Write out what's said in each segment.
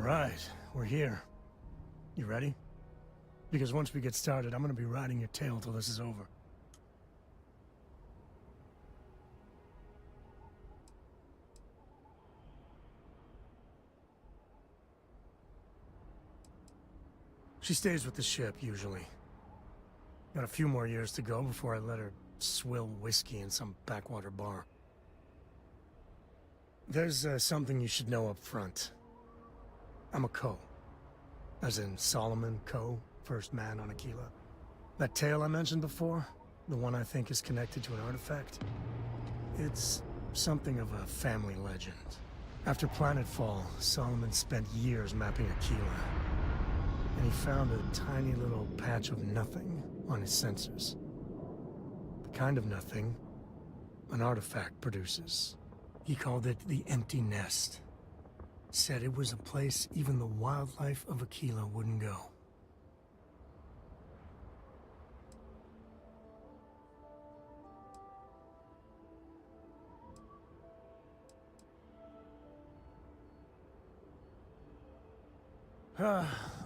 right, we're here. You ready? Because once we get started, I'm gonna be riding your tail till this is over. She stays with the ship, usually. Got a few more years to go before I let her swill whiskey in some backwater bar. There's something you should know up front. I'm a Co. As in Solomon Co., first man on Aquila. That tale I mentioned before, the one I think is connected to an artifact, it's something of a family legend. After planetfall, Solomon spent years mapping Aquila, and he found a tiny little patch of nothing on his sensors. The kind of nothing an artifact produces. He called it the Empty Nest. Said it was a place even the wildlife of Aquila wouldn't go.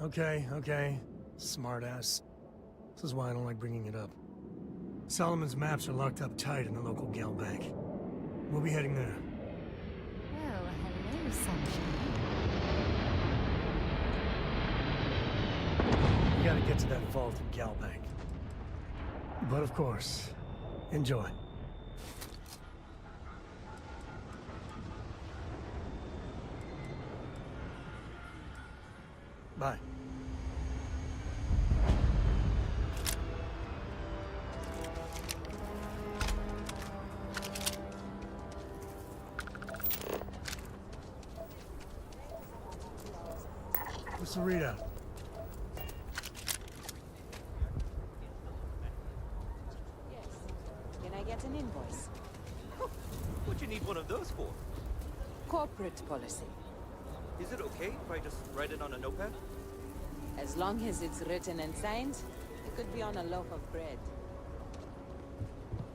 Okay. Smartass. This is why I don't like bringing it up. Solomon's maps are locked up tight in the local gal bank. We'll be heading there. Well, hello, sunshine. We gotta get to that vault in gal bank. But of course, enjoy. Bye. What's the readout? Yes. Can I get an invoice? What'd you need one of those for? Corporate policy. Is it okay if I just write it on a notepad? As long as it's written and signed, it could be on a loaf of bread.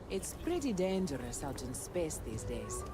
It's pretty dangerous out in space these days.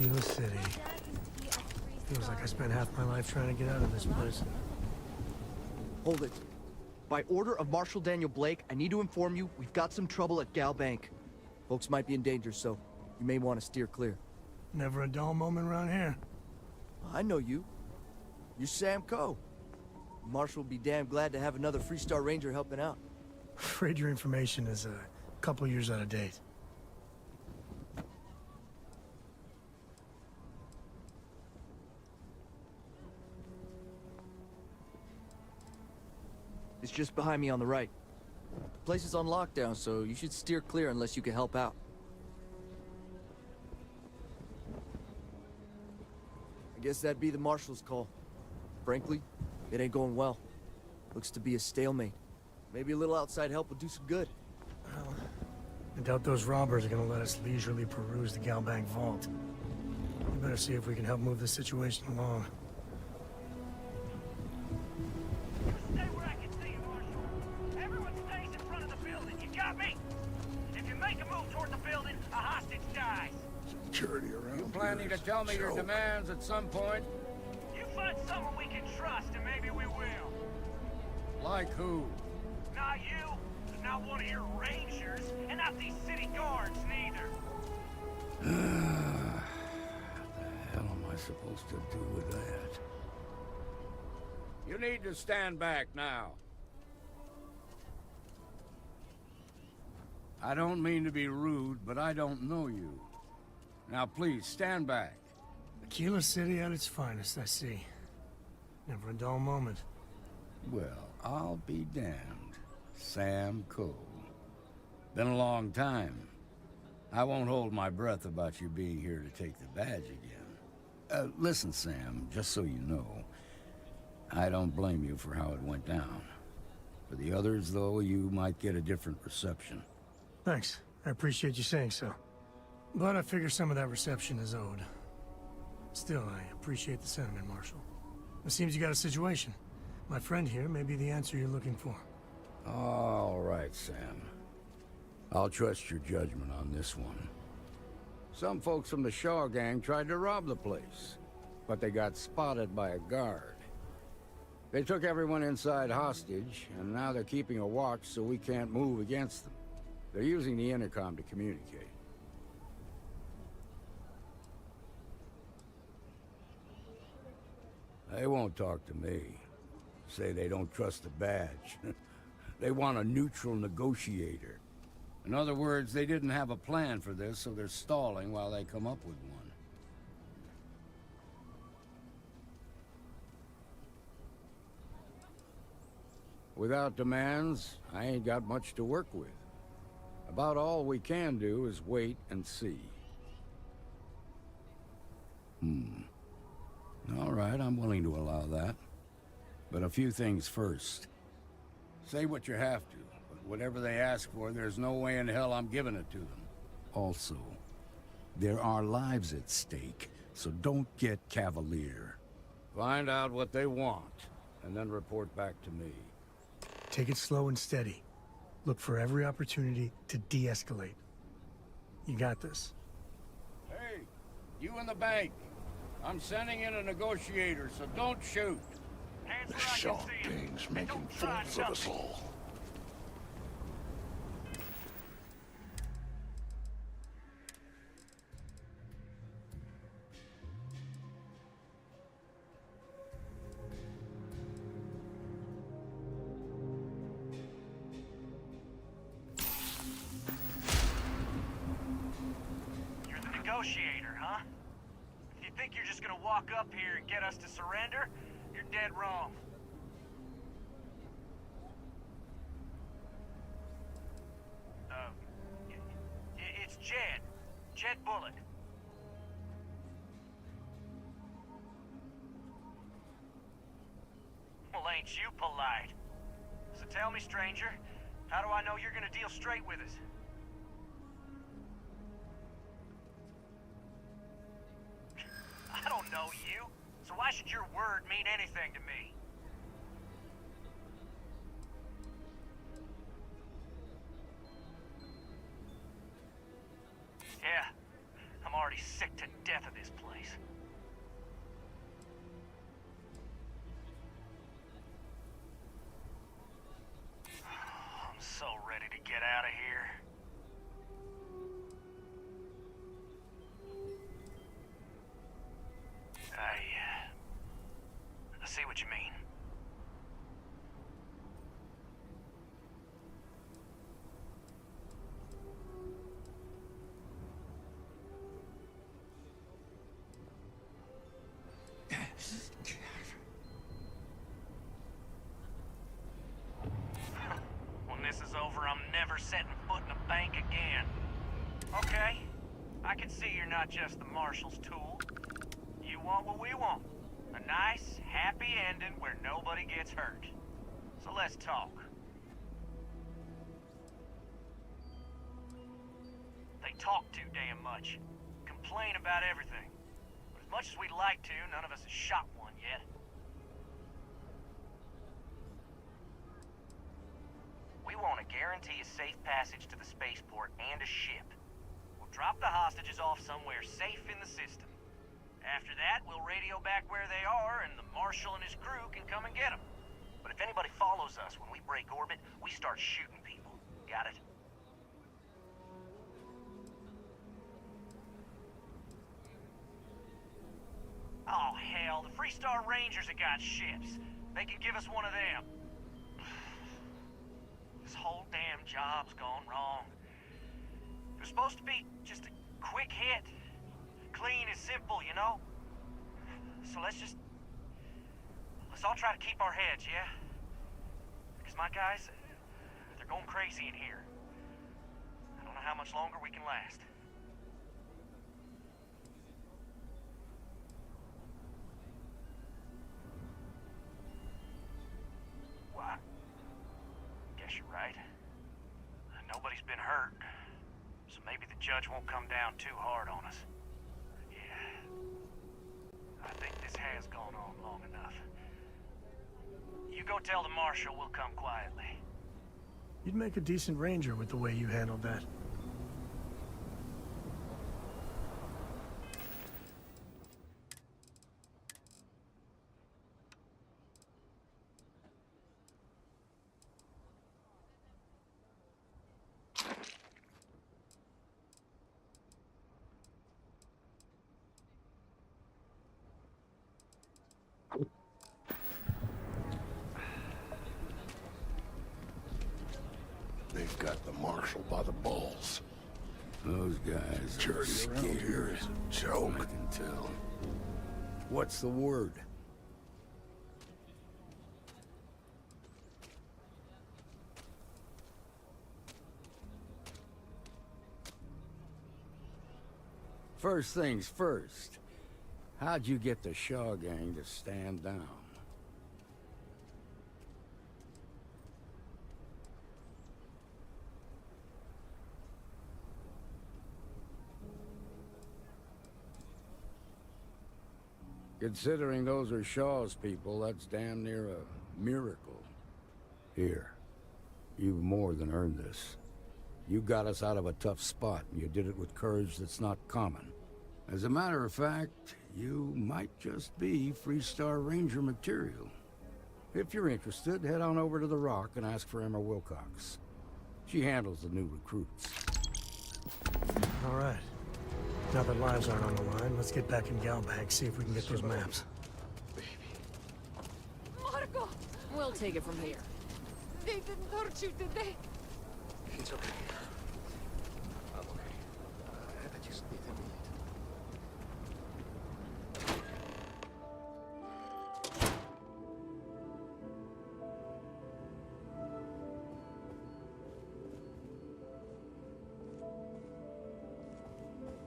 Aquila City. Feels like I spent half my life trying to get out of this place. Hold it. By order of Marshal Daniel Blake, I need to inform you we've got some trouble at Gal Bank. Folks might be in danger, so you may want to steer clear. Never a dull moment around here. I know you. You're Sam Coe. Marshal will be damn glad to have another Freestar Ranger helping out. Afraid your information is a couple years out of date. It's just behind me on the right. The place is on lockdown, so you should steer clear unless you can help out. I guess that'd be the marshal's call. Frankly, it ain't going well. Looks to be a stalemate. Maybe a little outside help would do some good. Well, I doubt those robbers are gonna let us leisurely peruse the Galbank vault. We better see if we can help move the situation along. Stay where I can see you, Marshal. Everyone stays in front of the building. You got me? If you make a move toward the building, a hostage dies. Security around. You planning to tell me your demands at some point? You find someone we can trust, and maybe we will. Like who? Not you, not one of your rangers, and not these city guards, neither. What the hell am I supposed to do with that? You need to stand back now. I don't mean to be rude, but I don't know you. Now please, stand back. Aquila City at its finest, I see. Never a dull moment. Well, I'll be damned. Sam Cole. Been a long time. I won't hold my breath about you being here to take the badge again. Listen, Sam, just so you know, I don't blame you for how it went down. For the others, though, you might get a different reception. Thanks. I appreciate you saying so. But I figure some of that reception is owed. Still, I appreciate the sentiment, Marshal. It seems you got a situation. My friend here may be the answer you're looking for. All right, Sam. I'll trust your judgment on this one. Some folks from the Shaw gang tried to rob the place, but they got spotted by a guard. They took everyone inside hostage, and now they're keeping a watch so we can't move against them. They're using the intercom to communicate. They won't talk to me. Say they don't trust the badge. They want a neutral negotiator. In other words, they didn't have a plan for this, so they're stalling while they come up with one. Without demands, I ain't got much to work with. About all we can do is wait and see. All right, I'm willing to allow that. But a few things first. Say what you have to, but whatever they ask for, there's no way in hell I'm giving it to them. Also, there are lives at stake, so don't get cavalier. Find out what they want, and then report back to me. Take it slow and steady. Look for every opportunity to de-escalate. You got this. Hey, you in the bank. I'm sending in a negotiator, so don't shoot. Hands where I can see 'em. Gang's And making don't try fools of us nothing. all. You're the negotiator, huh? If you think you're just gonna walk up here and get us to surrender, you're dead wrong. It's Jed. Jed Bullock. Well, ain't you polite? So tell me, stranger, how do I know you're gonna deal straight with us? I don't know you, so why should your word mean anything to me? Yeah, I'm already sick to death of this place. I'm so ready to get out of here. I see what you mean. ever setting foot in a bank again. Okay, I can see you're not just the Marshal's tool. You want what we want. A nice, happy ending where nobody gets hurt. So let's talk. They talk too damn much. Complain about everything. But as much as we'd like to, none of us has shot one yet. We want to guarantee a safe passage to the spaceport and a ship. We'll drop the hostages off somewhere safe in the system. After that, we'll radio back where they are, and the Marshal and his crew can come and get them. But if anybody follows us when we break orbit, we start shooting people. Got it? Oh, hell, the Freestar Rangers have got ships. They can give us one of them. This whole damn job's gone wrong. It was supposed to be just a quick hit. Clean and simple, you know? So let's all try to keep our heads, yeah? Because my guys, they're going crazy in here. I don't know how much longer we can last. Well, guess you're right. Nobody's been hurt, so maybe the judge won't come down too hard on us. I think this has gone on long enough. You go tell the Marshal we'll come quietly. You'd make a decent ranger with the way you handled that. They've got the Marshal by the balls. Those guys You're are scared as a joke. I can tell. What's the word? First things first. How'd you get the Shaw gang to stand down? Considering those are Shaw's people, that's damn near a miracle. Here, you've more than earned this. You got us out of a tough spot, and you did it with courage that's not common. As a matter of fact, you might just be Freestar Ranger material. If you're interested, head on over to the Rock and ask for Emma Wilcox. She handles the new recruits. All right. Now that lives aren't on the line, let's get back in Galbank, see if we can get those maps. Marco! We'll take it from here. They didn't hurt you, did they? It's okay. I'm okay. I just need a minute.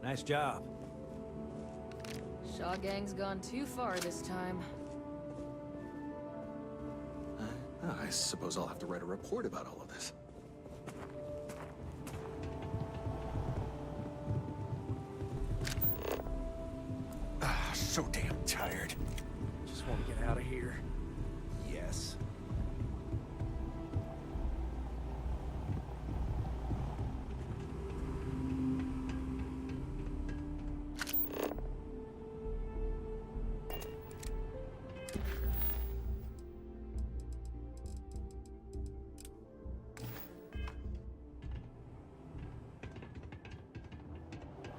Nice job. Shaw gang's gone too far this time. I suppose I'll have to write a report about all of this. So damn tired. Just want to get out of here. Yes.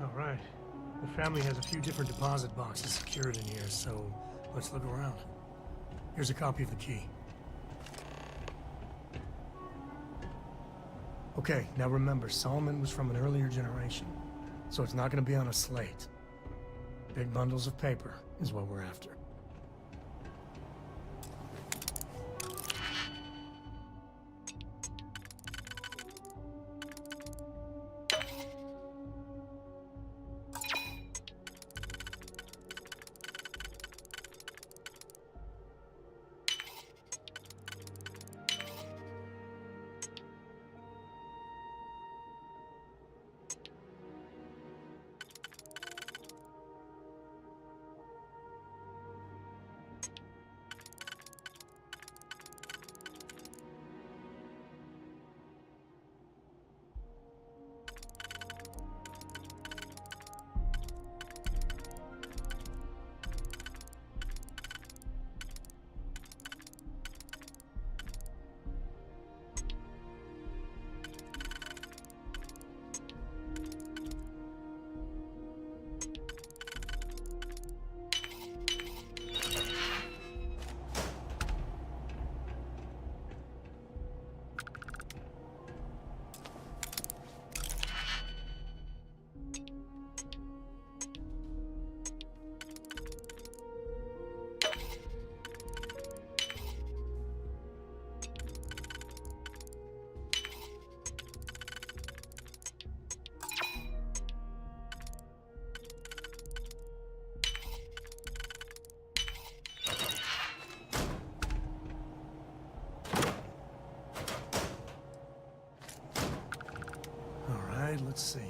All right. The family has a few different deposit boxes secured in here, so let's look around. Here's a copy of the key. Okay, now remember, Solomon was from an earlier generation, so it's not going to be on a slate. Big bundles of paper is what we're after. right, let's see.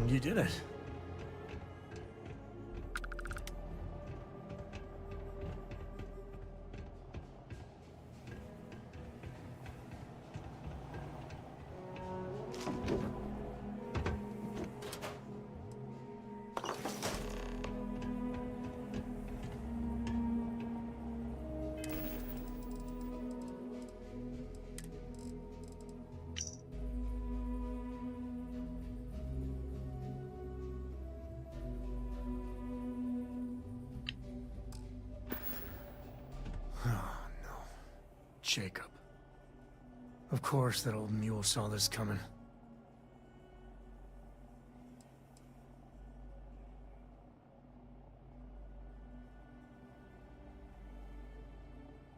And you did it. Jacob. Of course that old mule saw this coming.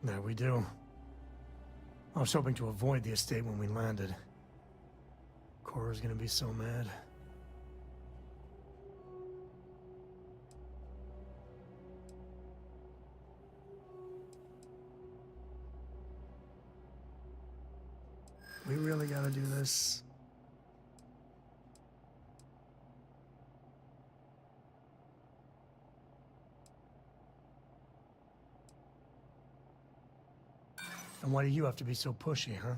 There we do. I was hoping to avoid the estate when we landed. Cora's gonna be so mad. We really gotta do this. And why do you have to be so pushy, huh?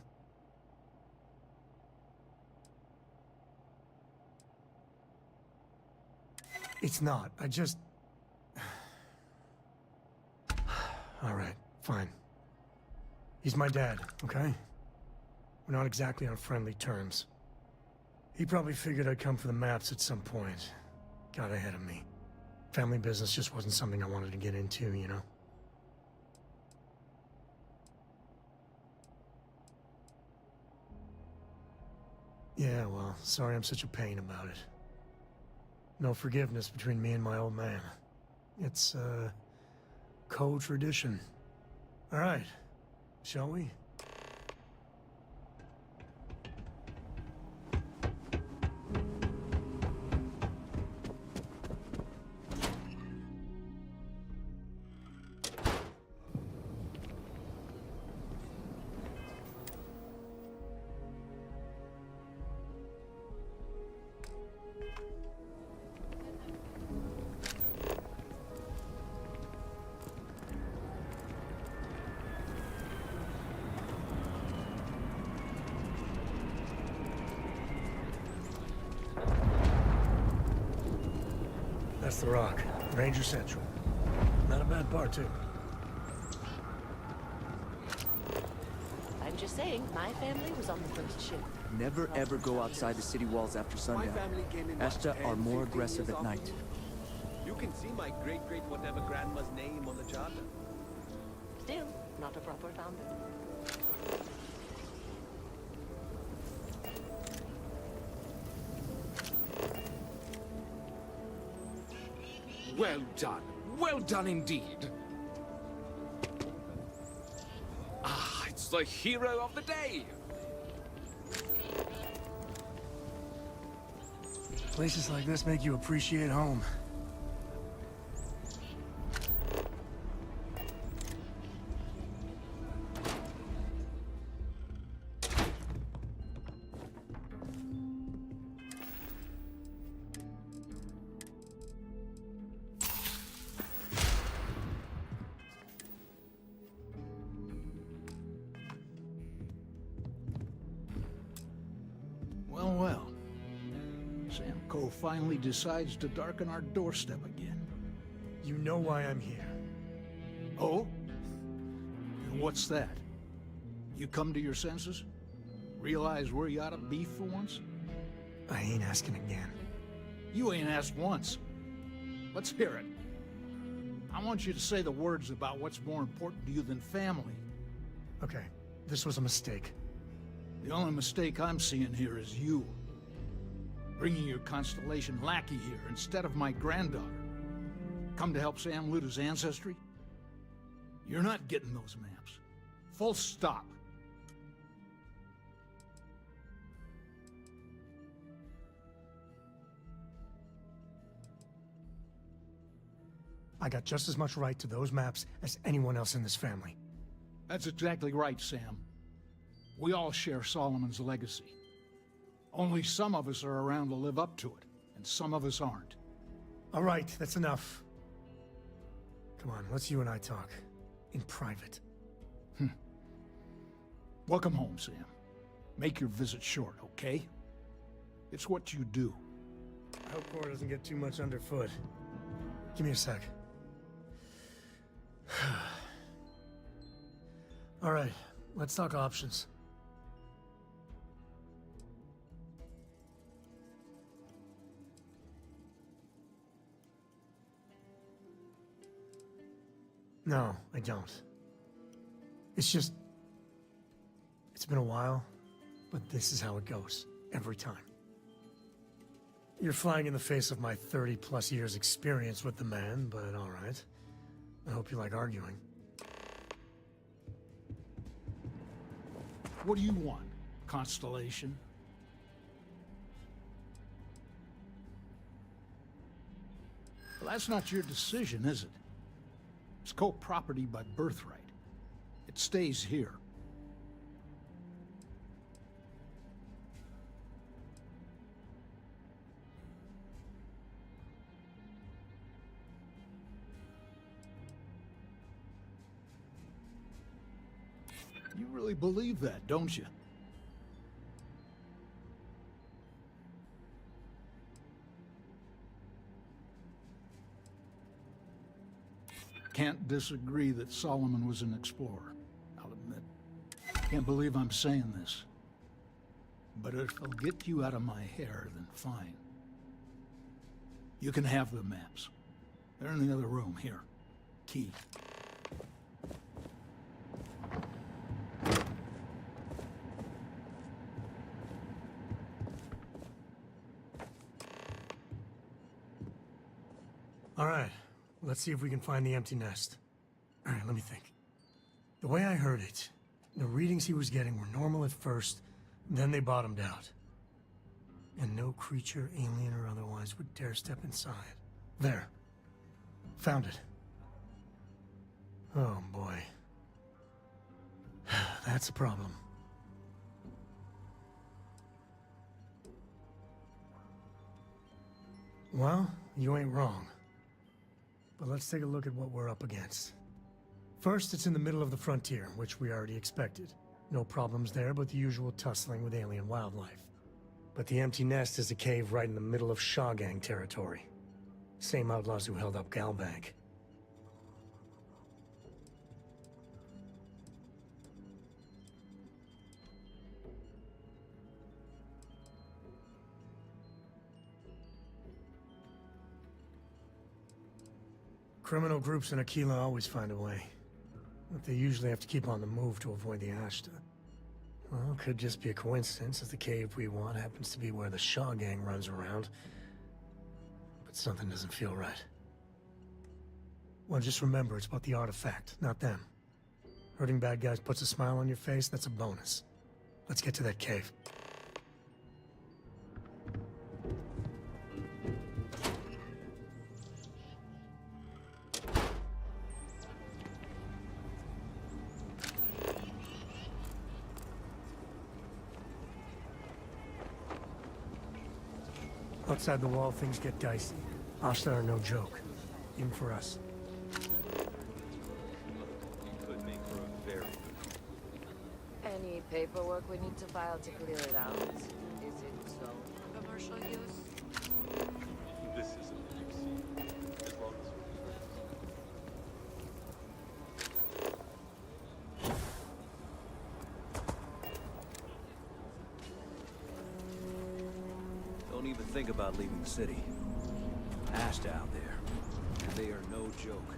It's not. I just... All right, fine. He's my dad, okay? We're not exactly on friendly terms. He probably figured I'd come for the maps at some point. Got ahead of me. Family business just wasn't something I wanted to get into, you know? Yeah, well, sorry I'm such a pain about it. No forgiveness between me and my old man. It's, co-tradition. All right, shall we? That's the Rock. Ranger Central. Not a bad part, too. I'm just saying, my family was on the first ship. Never ever go outside the city walls after sundown. Ashta are more aggressive at night. You can see my great-great whatever grandma's name on the charter. Still, not a proper founder. Well done. Well done indeed. Ah, it's the hero of the day. Places like this make you appreciate home. Well, well. Sam Coe finally decides to darken our doorstep again. You know why I'm here. Oh? And what's that? You come to your senses? Realize where you ought to be for once? I ain't asking again. You ain't asked once. Let's hear it. I want you to say the words about what's more important to you than family. Okay, this was a mistake. The only mistake I'm seeing here is you. Bringing your Constellation lackey here instead of my granddaughter. Come to help Sam loot his ancestry? You're not getting those maps. Full stop. I got just as much right to those maps as anyone else in this family. That's exactly right, Sam. We all share Solomon's legacy. Only some of us are around to live up to it, and some of us aren't. All right, that's enough. Come on, let's you and I talk. In private. Welcome home, Sam. Make your visit short, okay? It's what you do. I hope Cora doesn't get too much underfoot. Give me a sec. All right, let's talk options. No, I don't. It's just... It's been a while, but this is how it goes. Every time. You're flying in the face of my 30-plus years experience with the man, but all right. I hope you like arguing. What do you want, Constellation? Well, that's not your decision, is it? It's co-property by birthright. It stays here. You really believe that, don't you? Can't disagree that Solomon was an explorer, I'll admit. Can't believe I'm saying this. But if it'll get you out of my hair, then fine. You can have the maps. They're in the other room, here. Key. All right, let's see if we can find the empty nest. All right, let me think. The way I heard it, the readings he was getting were normal at first, then they bottomed out. And no creature, alien or otherwise, would dare step inside. There. Found it. Oh, boy. That's a problem. Well, you ain't wrong. But let's take a look at what we're up against. First, it's in the middle of the frontier, which we already expected. No problems there, but the usual tussling with alien wildlife. But the empty nest is a cave right in the middle of Shawgang territory. Same outlaws who held up Galbank. Criminal groups in Aquila always find a way. But they usually have to keep on the move to avoid the Ashta. Well, it could just be a coincidence that the cave we want happens to be where the Shaw gang runs around. But something doesn't feel right. Well, just remember, it's about the artifact, not them. Hurting bad guys puts a smile on your face, that's a bonus. Let's get to that cave. Outside the wall, things get dicey. Ashta are no joke. Even for us. You could make for a very good. Any paperwork we need to file to clear it out? Is it zone for commercial use? This isn't use. As long as don't even think about leaving the city. Ashta out there. They are no joke.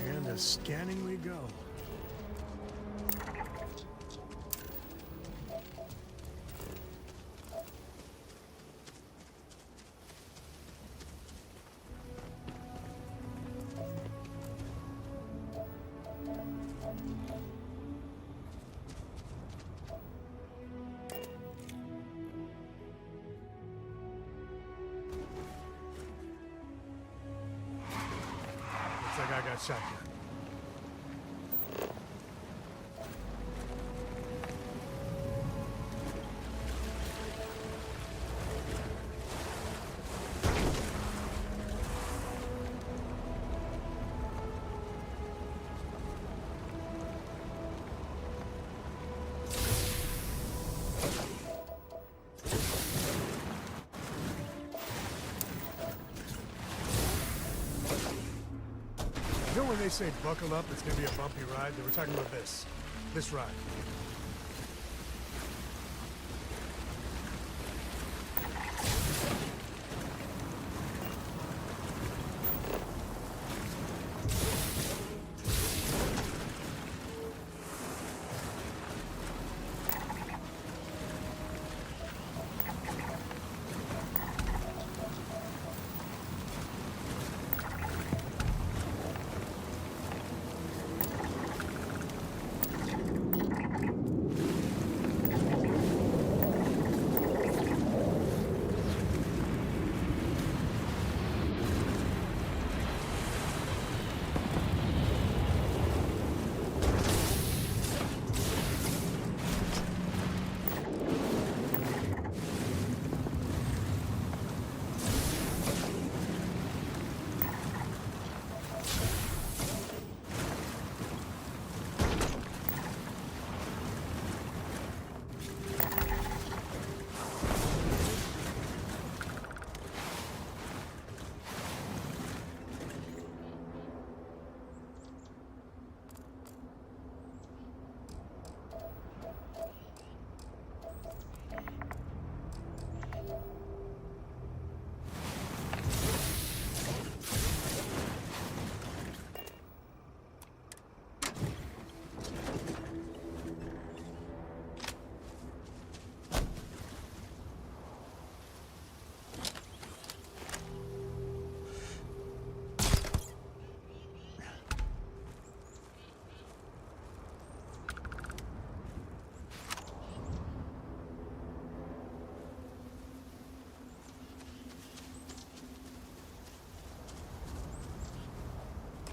And as scanning we go. Looks like I got shotgun. You know when they say buckle up, it's gonna be a bumpy ride? They were talking about this. This ride.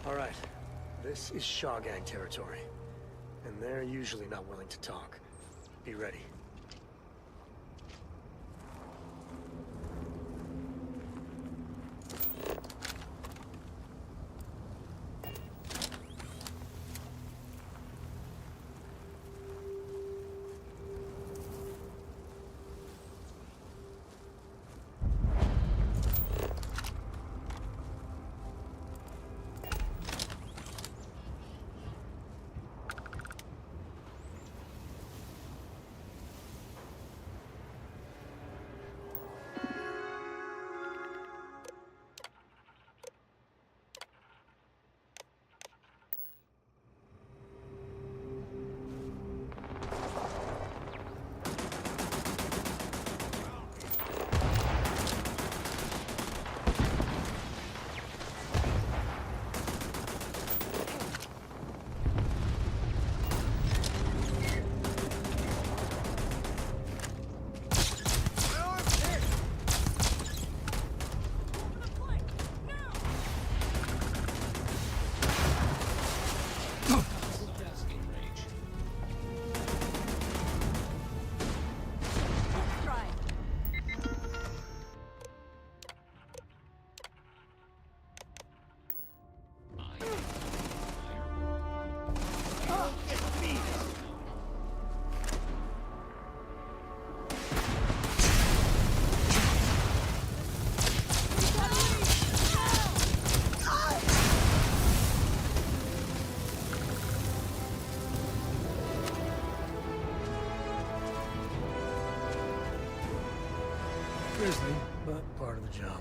All right, this is Shaw Gang territory, and they're usually not willing to talk. Be ready. Grisly, but part of the job.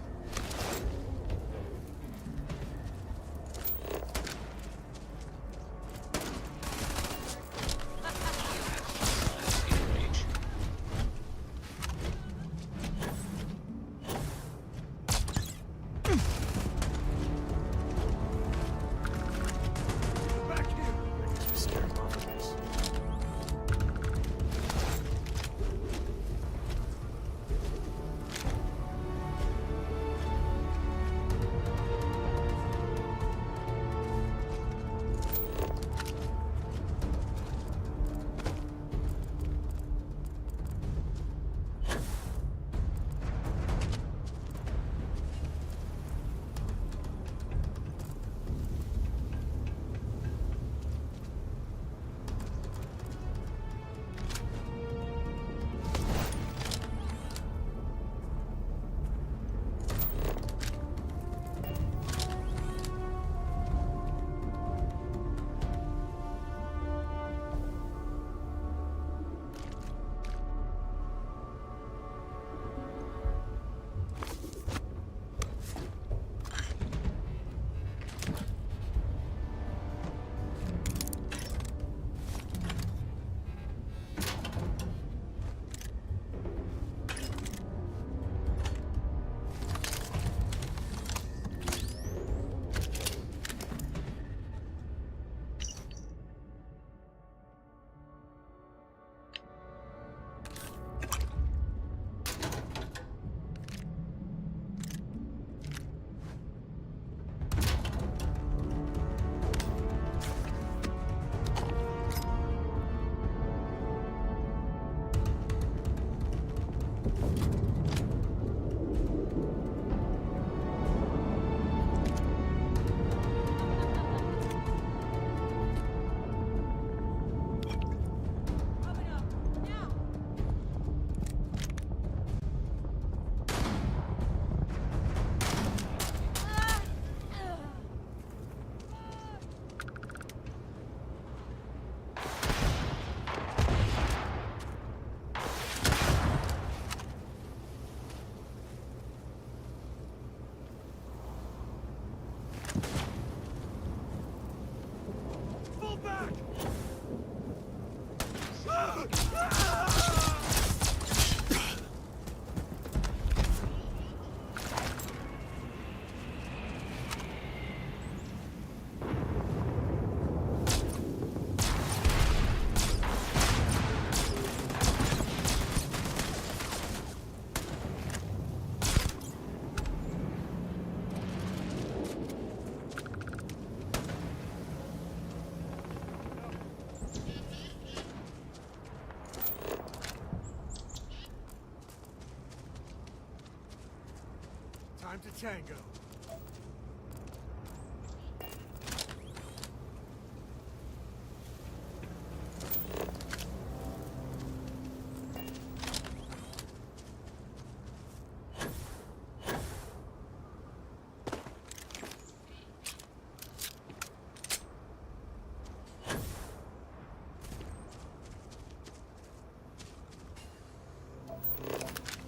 Time to tango.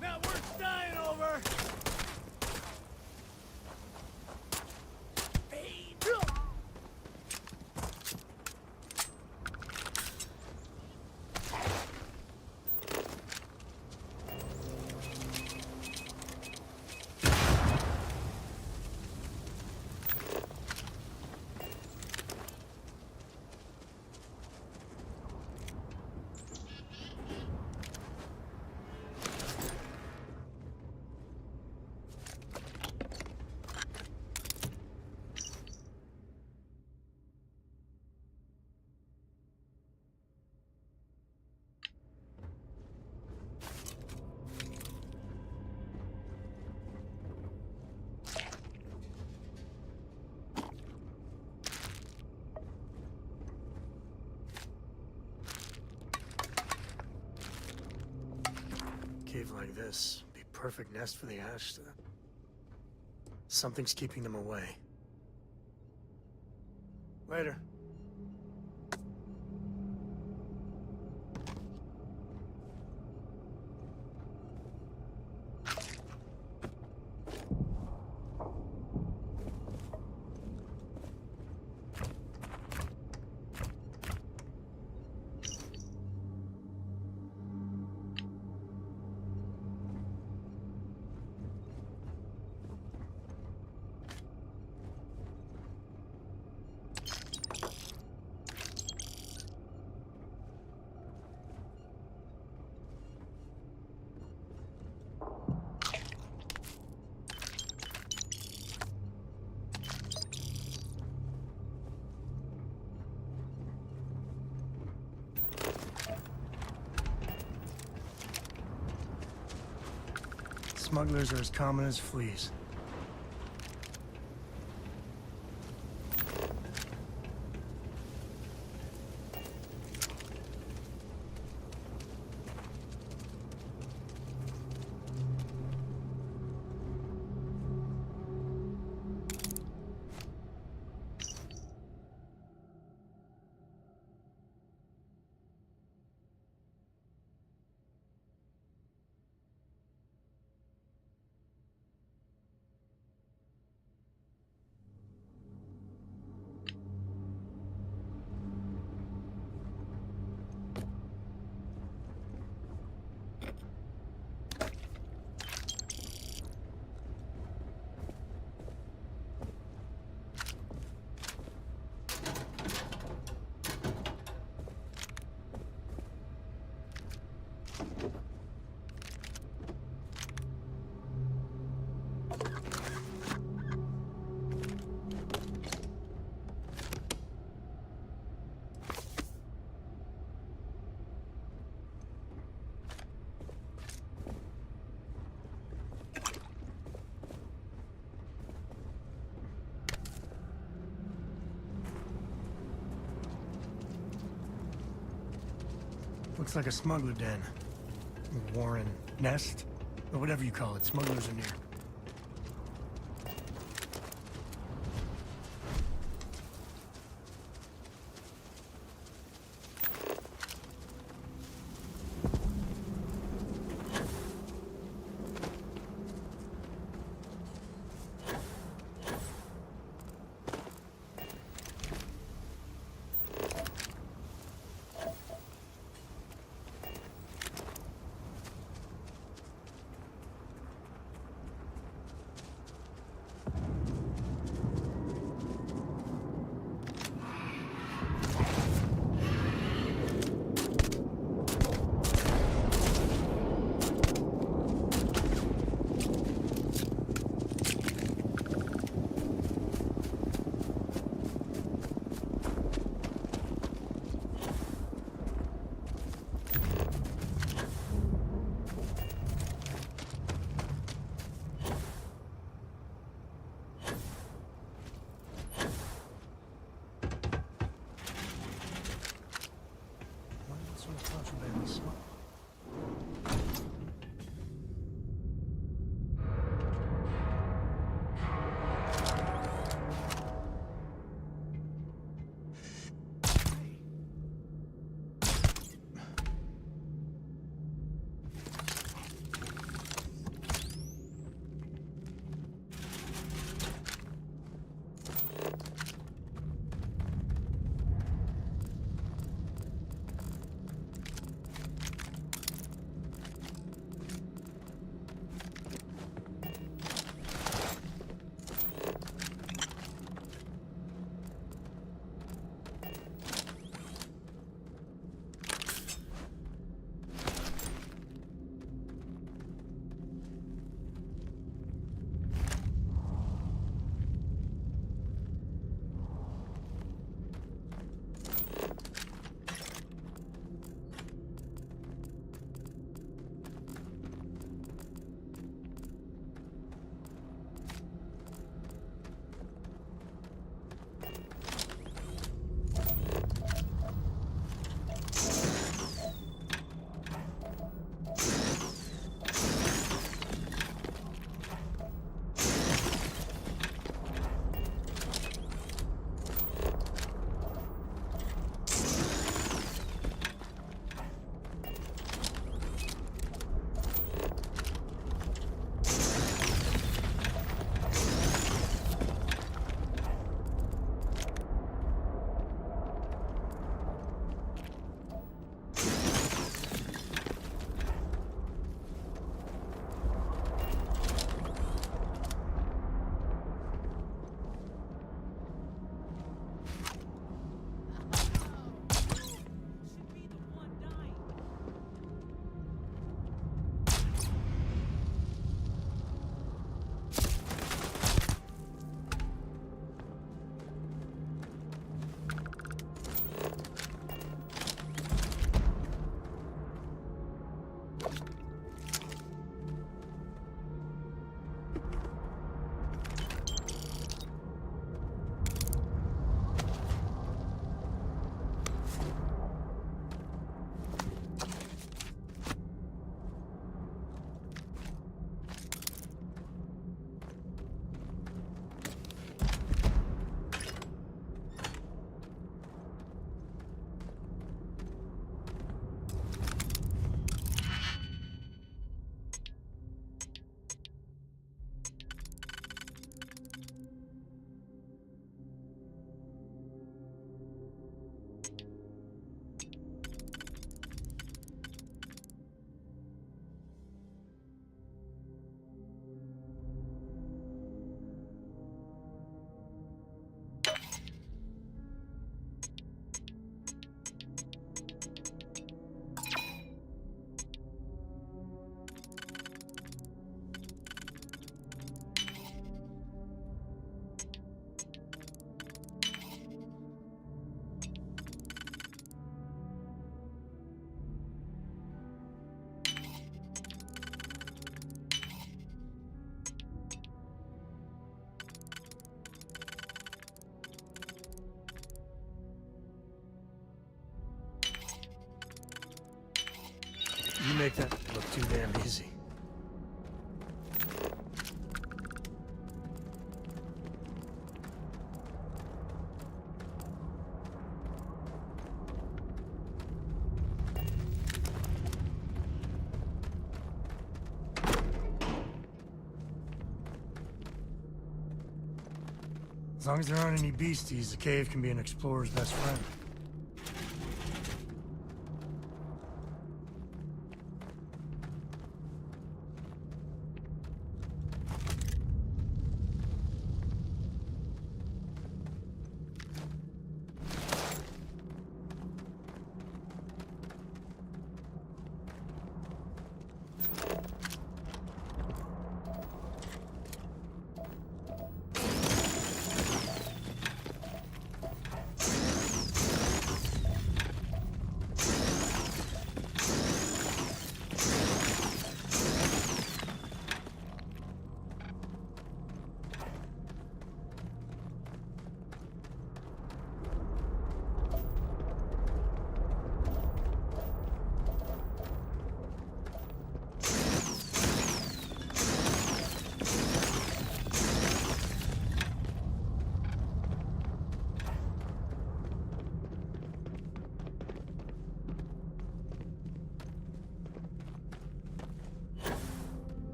Network's dying over! Cave like this, be perfect nest for the Ashta. Something's keeping them away. Later. smugglers are as common as fleas. Looks like a smuggler den. Warren nest? Or whatever you call it. Smugglers are near. too damn easy. As long as there aren't any beasties, the cave can be an explorer's best friend.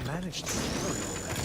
Managed to carry all that.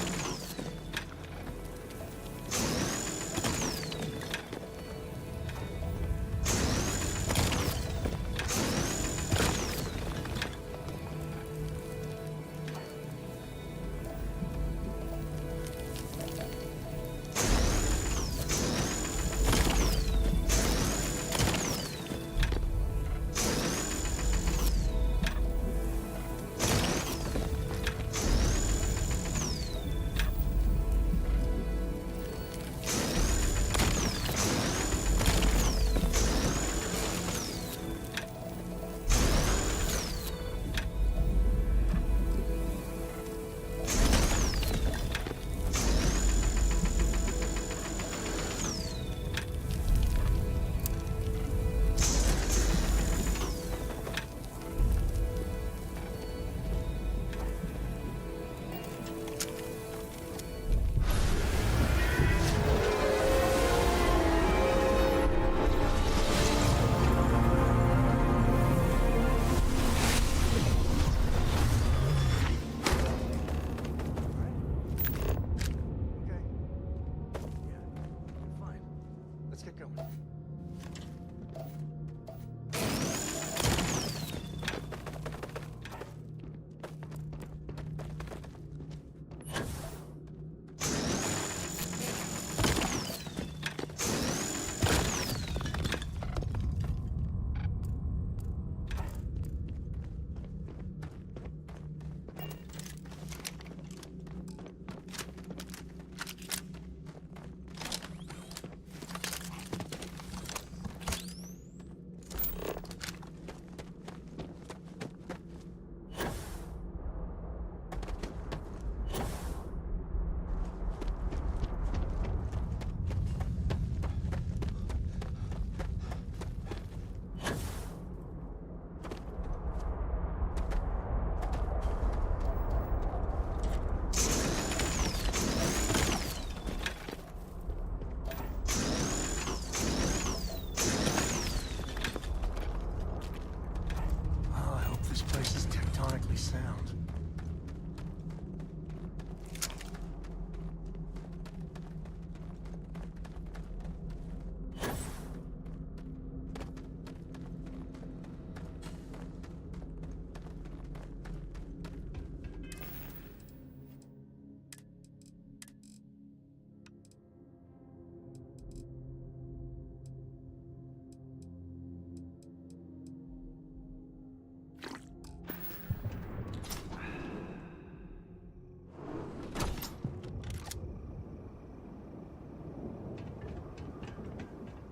Sound.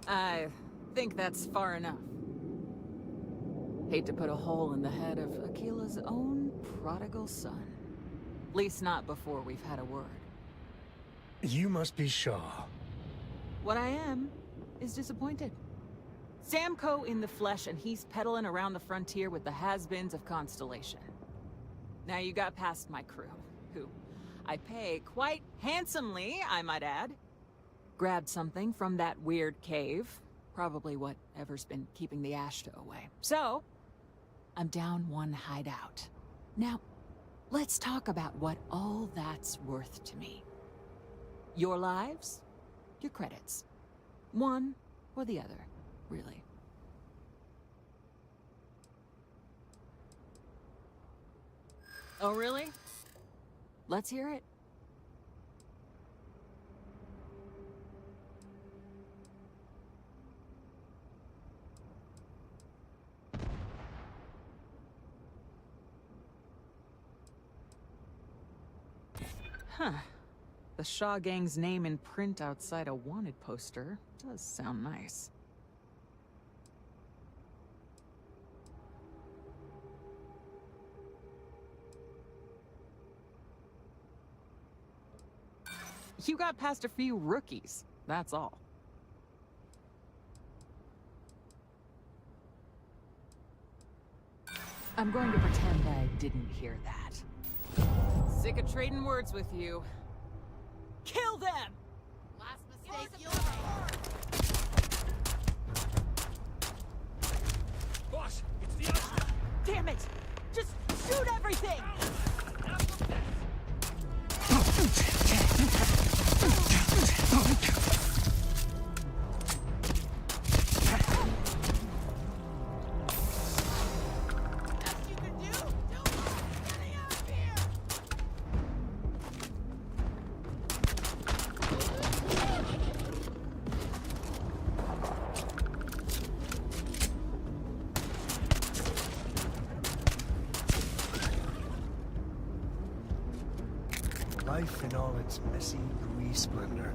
I think that's far enough. Hate to put a hole in the head of Aquila's own prodigal son. At least not before we've had a word. You must be Shaw. What I am is disappointed. Sam Coe in the flesh, and he's peddling around the frontier with the has-beens of Constellation. Now you got past my crew, who I pay quite handsomely, I might add. Grabbed something from that weird cave. Probably whatever's been keeping the Ashta away. So, I'm down one hideout. Now, let's talk about what all that's worth to me. Your lives, your credits. One or the other, really. Oh, really? Let's hear it. Huh. The Shaw Gang's name in print outside a wanted poster does sound nice. You got past a few rookies, that's all. I'm going to pretend I didn't hear that. Sick of trading words with you. Kill them! Last mistake you'll make. Boss, it's the Ashta! Damn it! Just shoot everything! Life in all its messy, gooey splendor.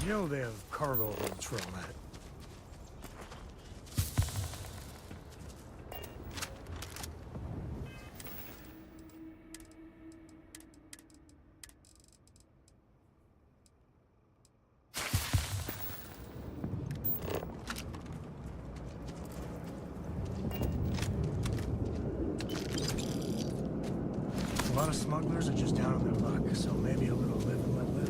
You know they have cargo holds for all that. A lot of smugglers are just down on their luck, so maybe a little live and let live.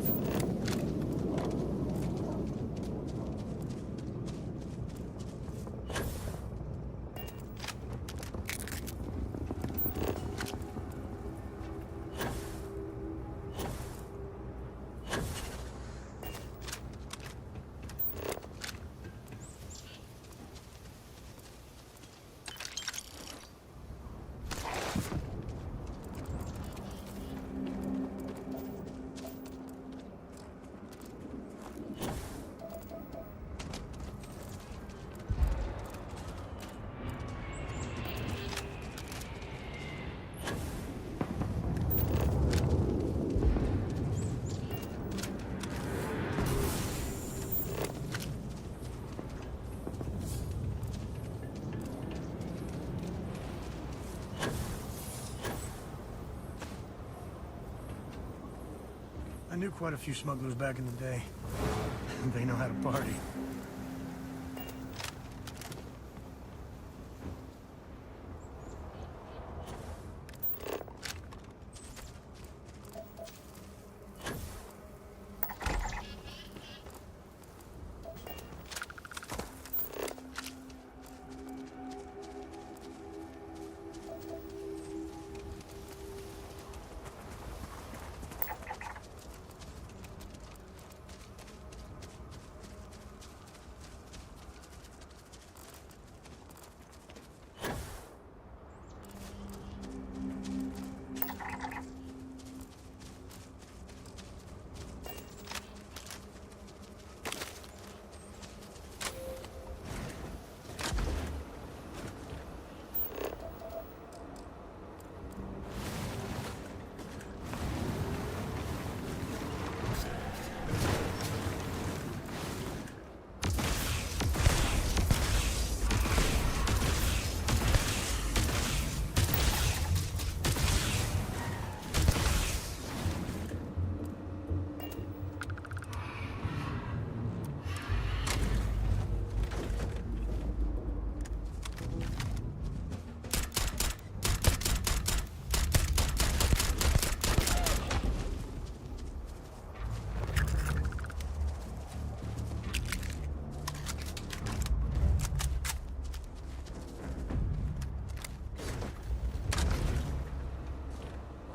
knew quite a few smugglers back in the day. They know how to party.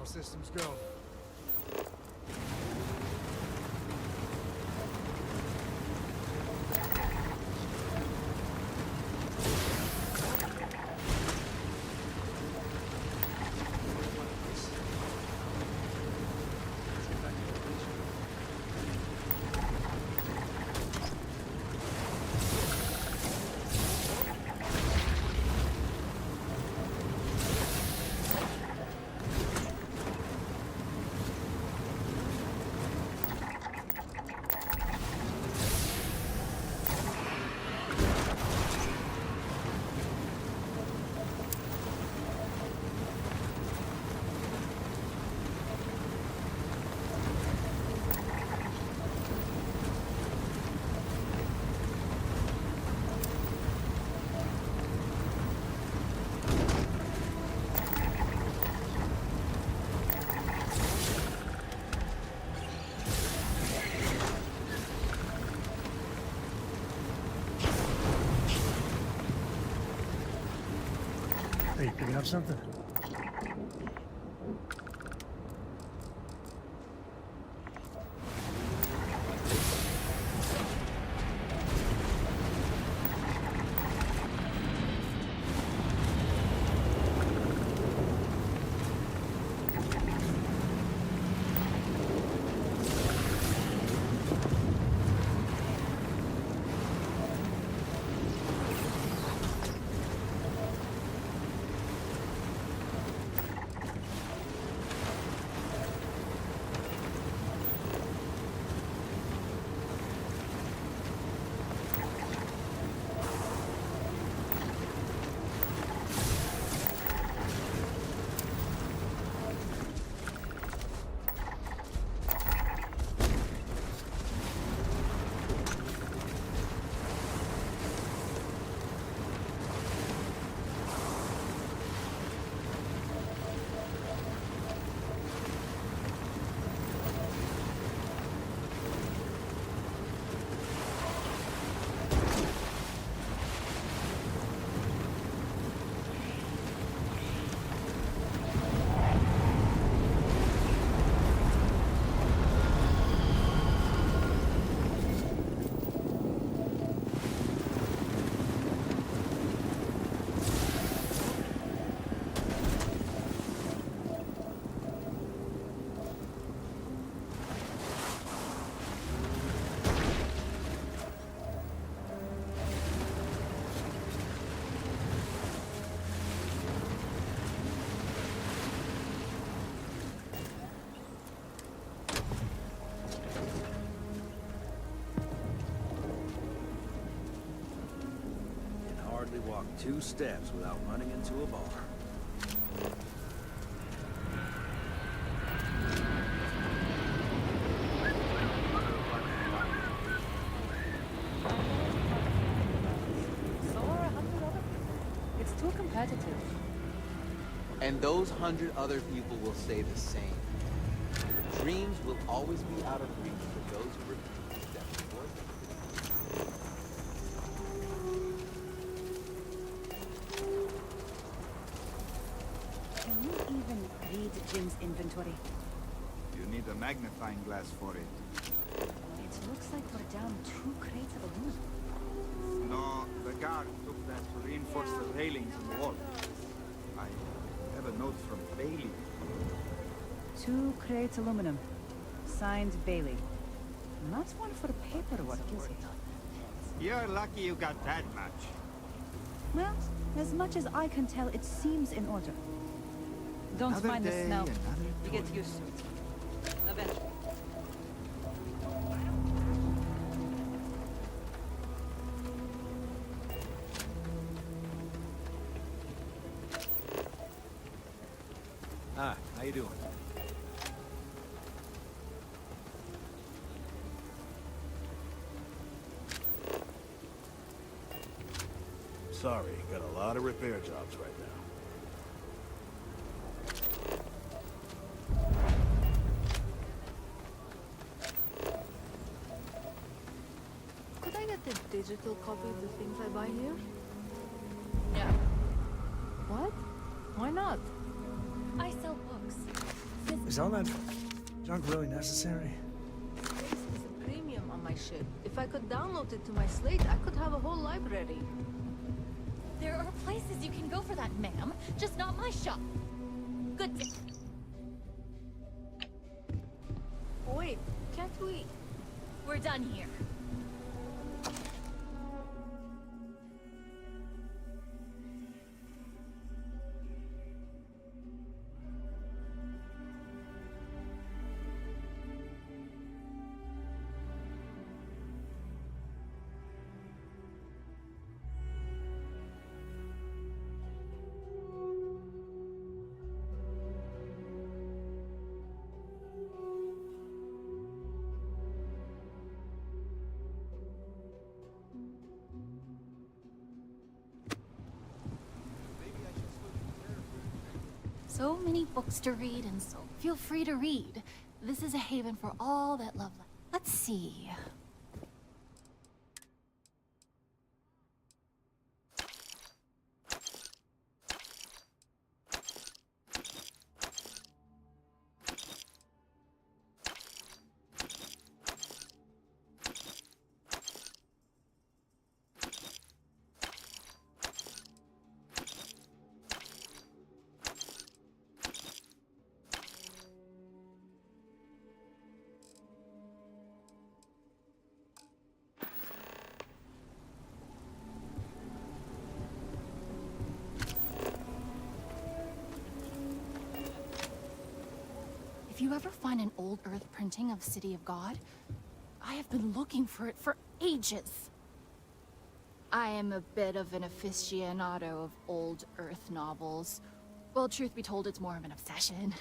Systems go. Hey, you picking up something? Walk 2 steps without running into a bar. And those 100 other people will say the same. Dreams will always be out of reach for those who refuse to step toward them. Can you even read Jim's inventory? You need a magnifying glass for it. It looks like we're down 2 crates of aluminum. No, the guard took that to reinforce the railings in the wall. I have a note from Bailey. 2 crates aluminum. Signed Bailey. Not one for paperwork, is it? You're lucky you got that much. Well, as much as I can tell, it seems in order. Don't Another mind the day, smell. another You get toy. used to it. Eventually. Hi, how you doing? Sorry, got a lot of repair jobs right now. Could I get the digital copy of the things I buy here? No. What? Why not? I sell books. Is all that junk really necessary? Space is a premium on my ship. If I could download it to my slate, I could have a whole library. There are places you can go for that, ma'am. Just not my shop. Good day. Wait, can't we? We're done here. So many books to read, and so feel free to read. This is a haven for all that love. Let's see. If you ever find an old Earth printing of City of God, I have been looking for it for ages. I am a bit of an aficionado of old Earth novels. Well, truth be told, it's more of an obsession.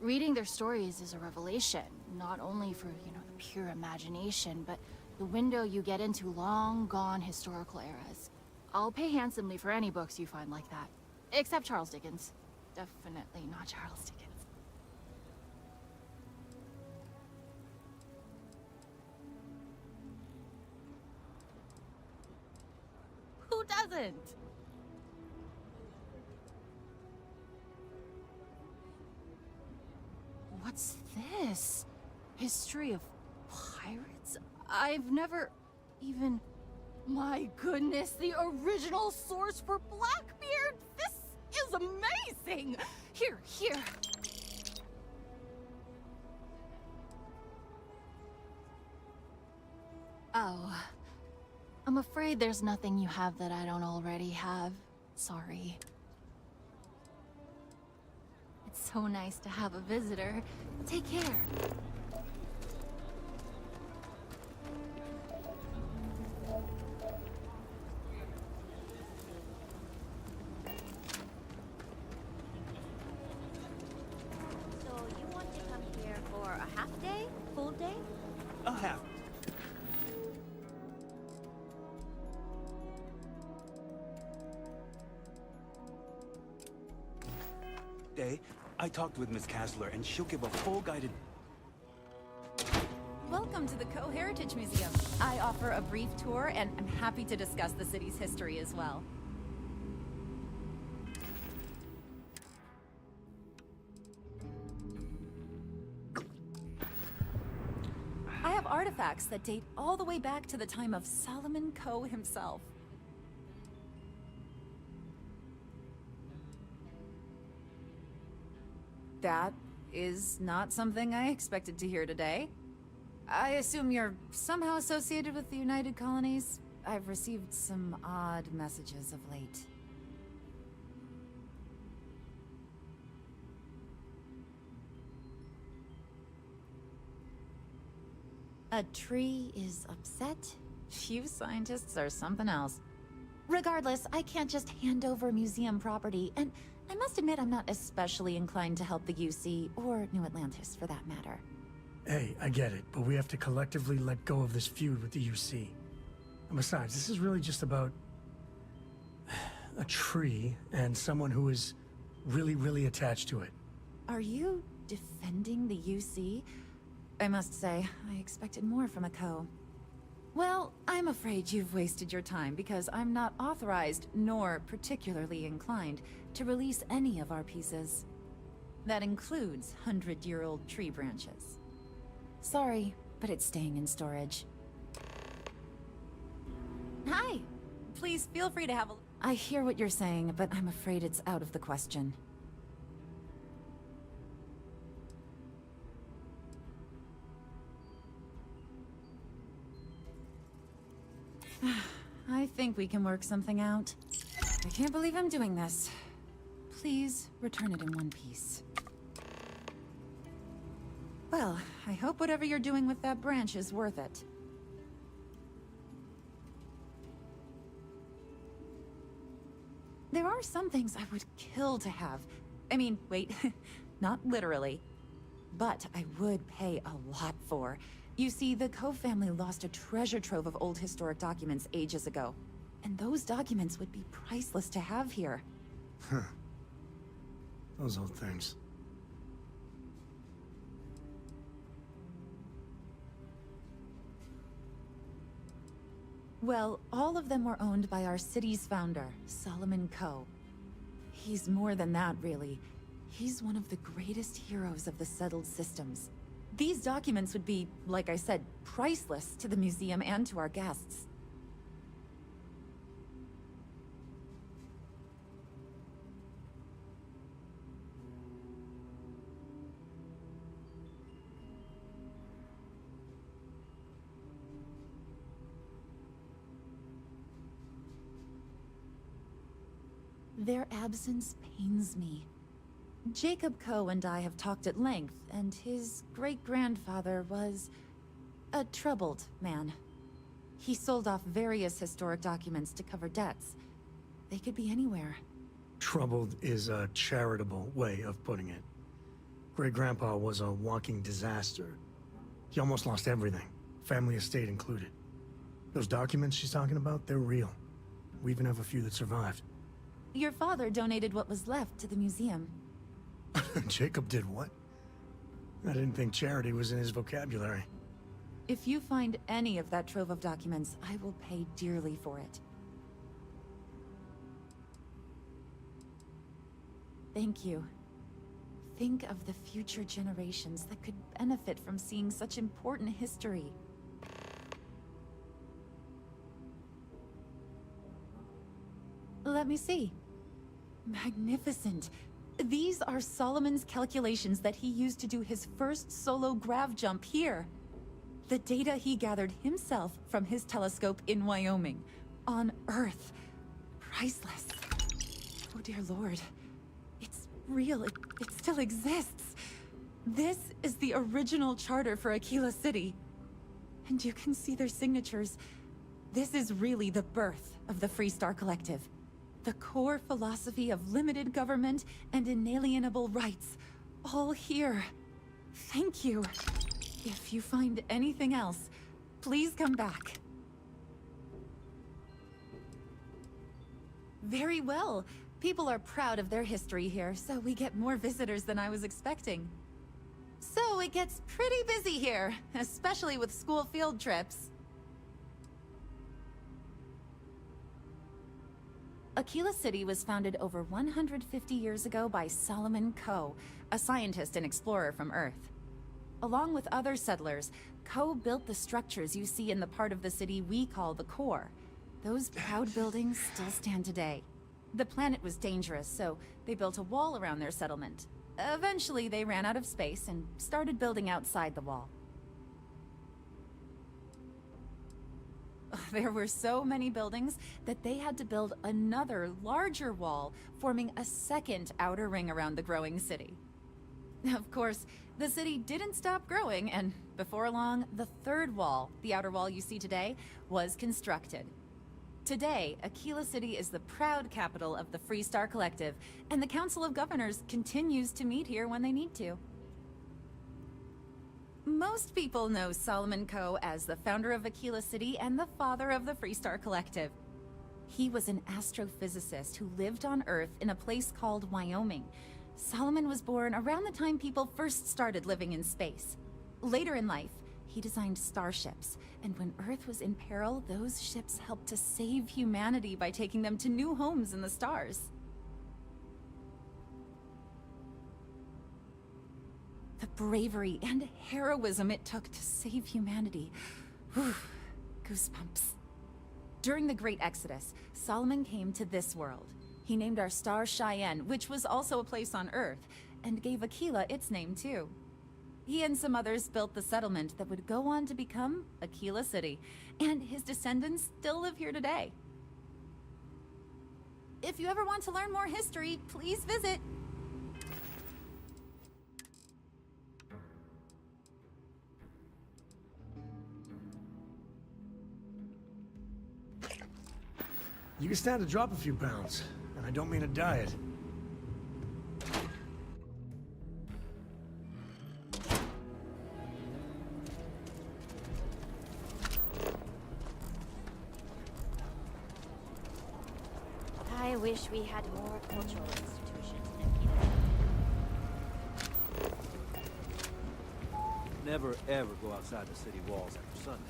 Reading their stories is a revelation, not only for, the pure imagination, but the window you get into long-gone historical eras. I'll pay handsomely for any books you find like that. Except Charles Dickens. Definitely not Charles Dickens. Who doesn't? What's this? History of pirates? I've never even... My goodness, the original source for Blackbeard! This is amazing! Here. Oh. I'm afraid there's nothing you have that I don't already have. Sorry. It's so nice to have a visitor. Take care. So you want to come here for a half day? Full day? A half. day, I talked with Miss Kassler, and she'll give a full guided... Welcome to the Co-Heritage Museum. I offer a brief tour, and I'm happy to discuss the city's history as well. I have artifacts that date all the way back to the time of Solomon Coe himself. That is not something I expected to hear today. I assume you're somehow associated with the United Colonies? I've received some odd messages of late. A tree is upset? You scientists are something else. Regardless, I can't just hand over museum property, and I must admit I'm not especially inclined to help the UC, or New Atlantis for that matter. Hey, I get it, but we have to collectively let go of this feud with the UC. And besides, this is really just about a tree and someone who is really, really attached to it. Are you defending the UC? I must say, I expected more from a Co. Well, I'm afraid you've wasted your time because I'm not authorized, nor particularly inclined, to release any of our pieces. That includes 100-year-old tree branches. Sorry, but it's staying in storage. Hi! Please feel free to have a... I hear what you're saying, but I'm afraid it's out of the question. I think we can work something out. I can't believe I'm doing this. Please return it in one piece. Well, I hope whatever you're doing with that branch is worth it. There are some things I would kill to have. I mean, wait, not literally. But I would pay a lot for. You see, the Coe family lost a treasure trove of old historic documents ages ago. And those documents would be priceless to have here. Huh. Those old things. Well, all of them were owned by our city's founder, Solomon Coe. He's more than that, really. He's one of the greatest heroes of the settled systems. These documents would be, like I said, priceless to the museum and to our guests. Their absence pains me. Jacob Coe and I have talked at length, and his great-grandfather was a troubled man. He sold off various historic documents to cover debts. They could be anywhere. Troubled is a charitable way of putting it. Great-grandpa was a walking disaster. He almost lost everything, family estate included. Those documents she's talking about, they're real. We even have a few that survived. Your father donated what was left to the museum. Jacob did what? I didn't think charity was in his vocabulary. If you find any of that trove of documents, I will pay dearly for it. Thank you. Think of the future generations that could benefit from seeing such important history. Let me see. Magnificent. These are Solomon's calculations that he used to do his first solo grav jump here. The data he gathered himself from his telescope in Wyoming. On Earth. Priceless. Oh dear Lord. It's real. It still exists. This is the original charter for Aquila City. And you can see their signatures. This is really the birth of the Freestar Collective. The core philosophy of limited government and inalienable rights. All here. Thank you. If you find anything else, please come back. Very well. People are proud of their history here, so we get more visitors than I was expecting. So it gets pretty busy here, especially with school field trips. Aquila City was founded over 150 years ago by Solomon Coe, a scientist and explorer from Earth. Along with other settlers, Coe built the structures you see in the part of the city we call the core. Those proud buildings still stand today. The planet was dangerous, so they built a wall around their settlement. Eventually, they ran out of space and started building outside the wall. There were so many buildings that they had to build another, larger wall, forming a second outer ring around the growing city. Of course, the city didn't stop growing, and before long, the third wall, the outer wall you see today, was constructed. Today, Aquila City is the proud capital of the Freestar Collective, and the Council of Governors continues to meet here when they need to. Most people know Solomon Coe as the founder of Aquila City and the father of the Freestar Collective. He was an astrophysicist who lived on Earth in a place called Wyoming. Solomon was born around the time people first started living in space. Later in life, he designed starships, and when Earth was in peril, those ships helped to save humanity by taking them to new homes in the stars. The bravery and heroism it took to save humanity. Whew, goosebumps. During the Great Exodus, Solomon came to this world. He named our star Cheyenne, which was also a place on Earth, and gave Aquila its name too. He and some others built the settlement that would go on to become Aquila City, and his descendants still live here today. If you ever want to learn more history, please visit. You can stand to drop a few pounds, and I don't mean a diet. I wish we had more cultural institutions in Aquila. Never ever go outside the city walls after sundown.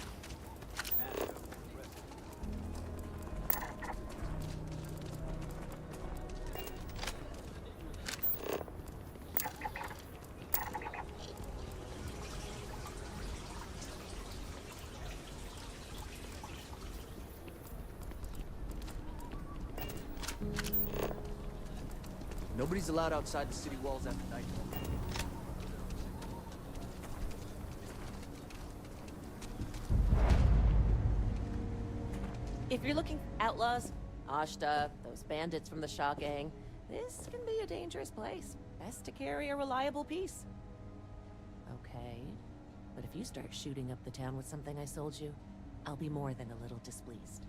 Nobody's allowed outside the city walls after nightfall. If you're looking for outlaws, Ashta, those bandits from the Shah Gang, this can be a dangerous place. Best to carry a reliable piece. Okay, but if you start shooting up the town with something I sold you, I'll be more than a little displeased.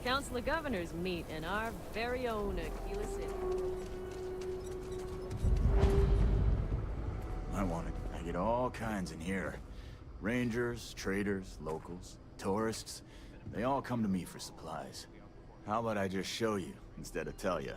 Council of Governors meet in our very own Aquila City. I get all kinds in here. Rangers, traders, locals, tourists. They all come to me for supplies. How about I just show you instead of tell you?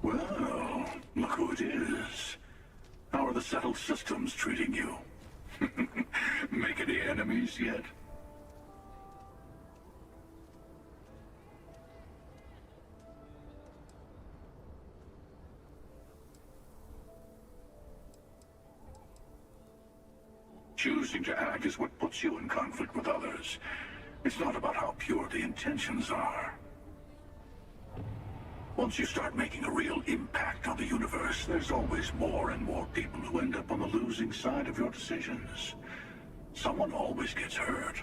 Well, look who it is. How are the settled systems treating you? Make any enemies yet? Choosing to act is what puts you in conflict with others. It's not about how pure the intentions are. Once you start making a real impact on the universe, there's always more and more people who end up on the losing side of your decisions. Someone always gets hurt.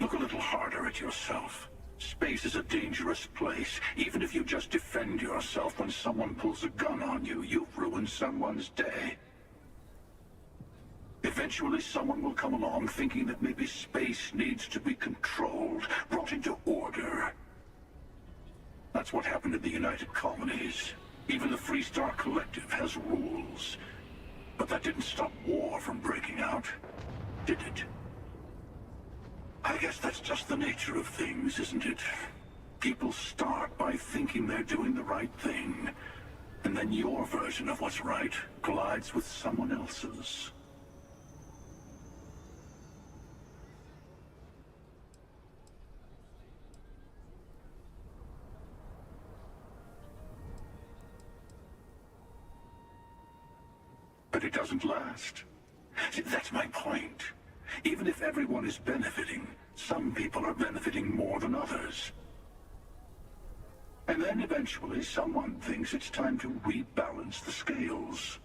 Look a little harder at yourself. Space is a dangerous place. Even if you just defend yourself when someone pulls a gun on you, you've ruined someone's day. Eventually someone will come along thinking that maybe space needs to be controlled, brought into order. That's what happened in the United Colonies. Even the Freestar Collective has rules. But that didn't stop war from breaking out, did it? I guess that's just the nature of things, isn't it? People start by thinking they're doing the right thing, and then your version of what's right collides with someone else's. But it doesn't last. See, that's my point. Even if everyone is benefiting, some people are benefiting more than others. And then eventually someone thinks it's time to rebalance the scales.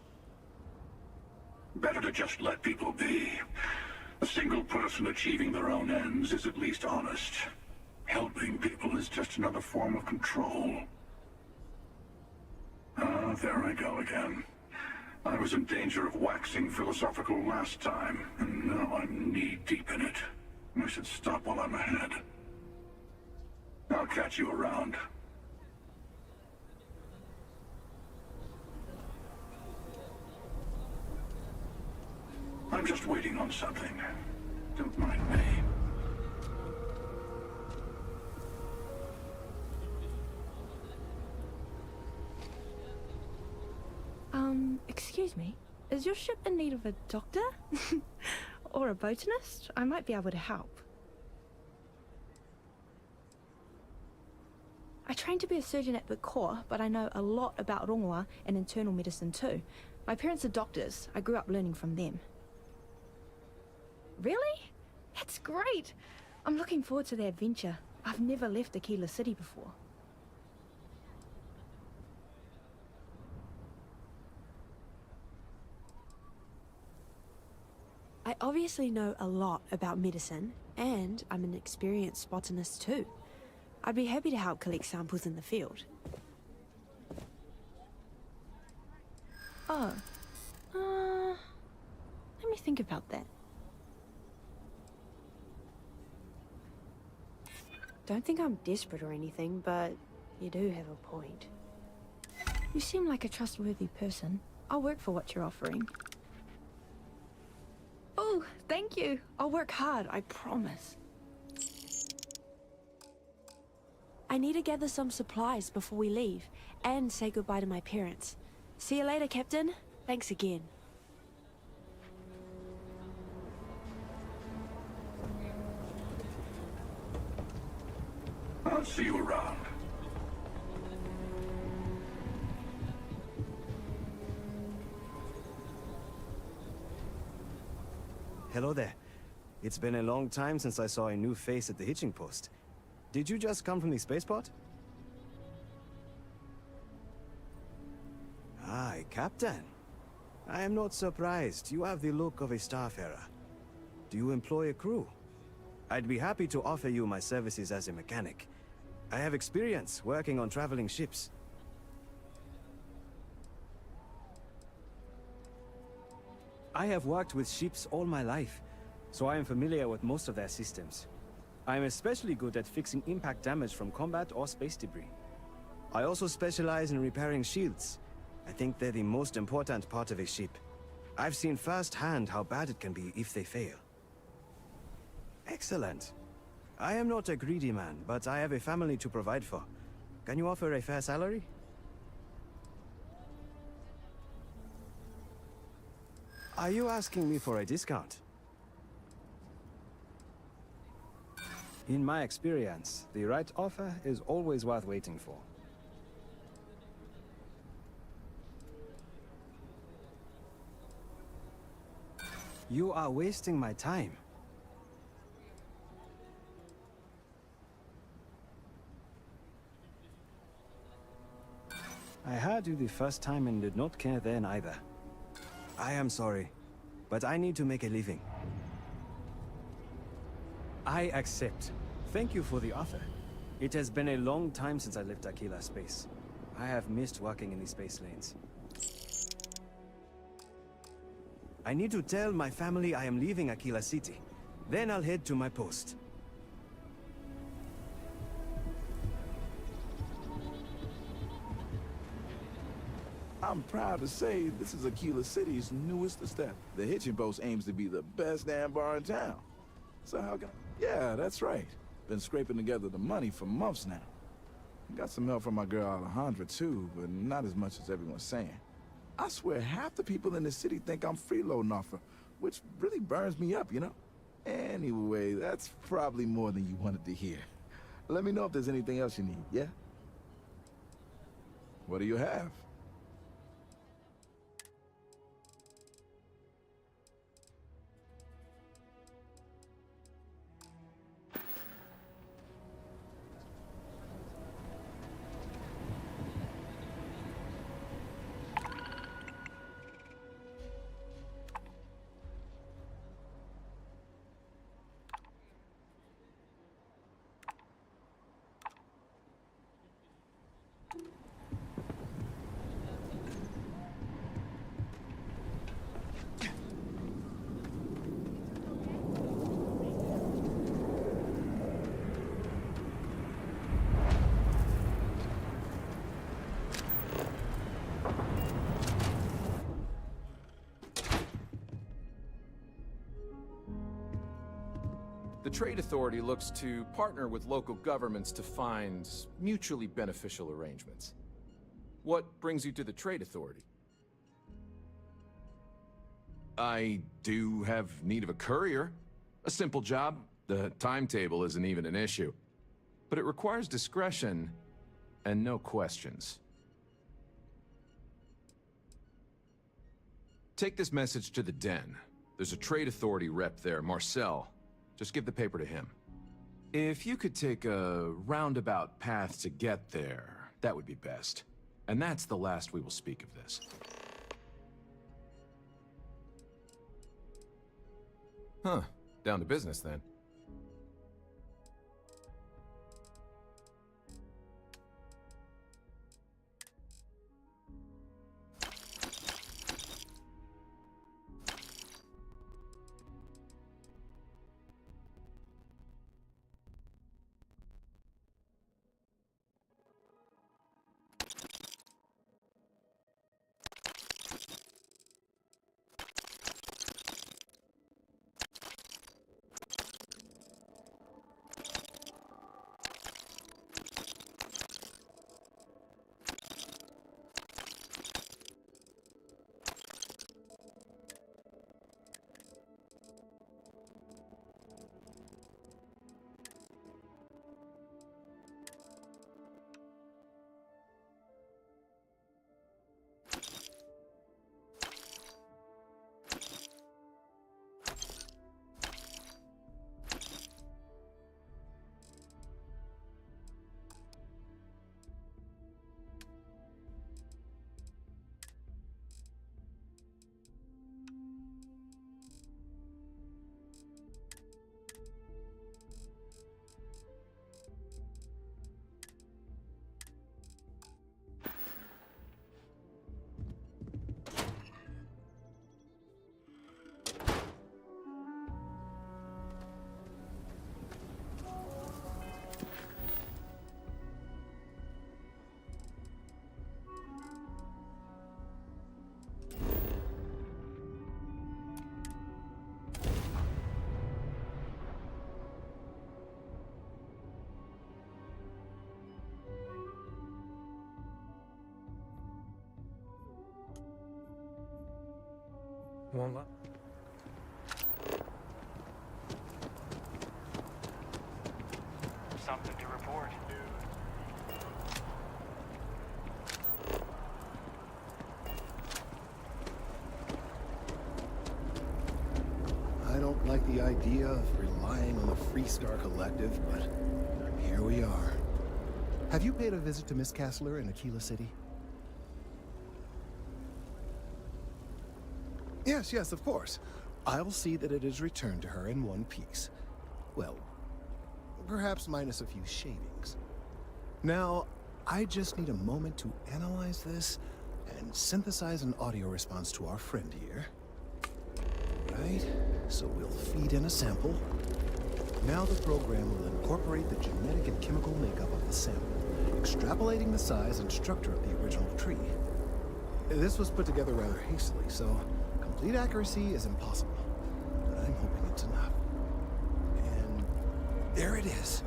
Better to just let people be. A single person achieving their own ends is at least honest. Helping people is just another form of control. Ah, there I go again. I was in danger of waxing philosophical last time, and now I'm knee-deep in it. I should stop while I'm ahead. I'll catch you around. I'm just waiting on something. Don't mind me. Excuse me, is your ship in need of a doctor? Or a botanist? I might be able to help. I trained to be a surgeon at the Corps, but I know a lot about rongoa and internal medicine too. My parents are doctors. I grew up learning from them. Really? That's great! I'm looking forward to the adventure. I've never left Aquila City before. I obviously know a lot about medicine, and I'm an experienced botanist too. I'd be happy to help collect samples in the field. Oh. Let me think about that. Don't think I'm desperate or anything, but you do have a point. You seem like a trustworthy person. I'll work for what you're offering. Oh, thank you. I'll work hard, I promise. I need to gather some supplies before we leave, and say goodbye to my parents. See you later, Captain. Thanks again. I'll see you around. Hello there. It's been a long time since I saw a new face at the hitching post. Did you just come from the spaceport? Aye, Captain. I am not surprised. You have the look of a starfarer. Do you employ a crew? I'd be happy to offer you my services as a mechanic. I have experience working on traveling ships. I have worked with ships all my life, so I am familiar with most of their systems. I am especially good at fixing impact damage from combat or space debris. I also specialize in repairing shields. I think they're the most important part of a ship. I've seen firsthand how bad it can be if they fail. Excellent. I am not a greedy man, but I have a family to provide for. Can you offer a fair salary? Are you asking me for a discount? In my experience, the right offer is always worth waiting for. You are wasting my time. I heard you the first time and did not care then either. I am sorry, but I need to make a living. I accept. Thank you for the offer. It has been a long time since I left Aquila space. I have missed working in the space lanes. I need to tell my family I am leaving Aquila City. Then I'll head to my post. I'm proud to say this is Aquila City's newest step. The Hitching Post aims to be the best damn bar in town. So how can Yeah, that's right. Been scraping together the money for months now. Got some help from my girl Alejandra too, but not as much as everyone's saying. I swear half the people in the city think I'm freeloading off her, which really burns me up, you know? Anyway, that's probably more than you wanted to hear. Let me know if there's anything else you need, yeah? What do you have? The Trade Authority looks to partner with local governments to find mutually beneficial arrangements. What brings you to the Trade Authority? I do have need of a courier. A simple job. The timetable isn't even an issue. But it requires discretion and no questions. Take this message to the Den. There's a Trade Authority rep there, Marcel. Just give the paper to him. If you could take a roundabout path to get there, that would be best. And that's the last we will speak of this. Huh. Down to business, then. Won't let. Something to report. I don't like the idea of relying on the Freestar Collective, but here we are. Have you paid a visit to Miss Castler in Aquila City? Yes, yes, of course. I'll see that it is returned to her in one piece. Well, perhaps minus a few shavings. Now, I just need a moment to analyze this and synthesize an audio response to our friend here. Right, so we'll feed in a sample. Now the program will incorporate the genetic and chemical makeup of the sample, extrapolating the size and structure of the original tree. This was put together rather hastily, so complete accuracy is impossible. But I'm hoping it's enough. And there it is.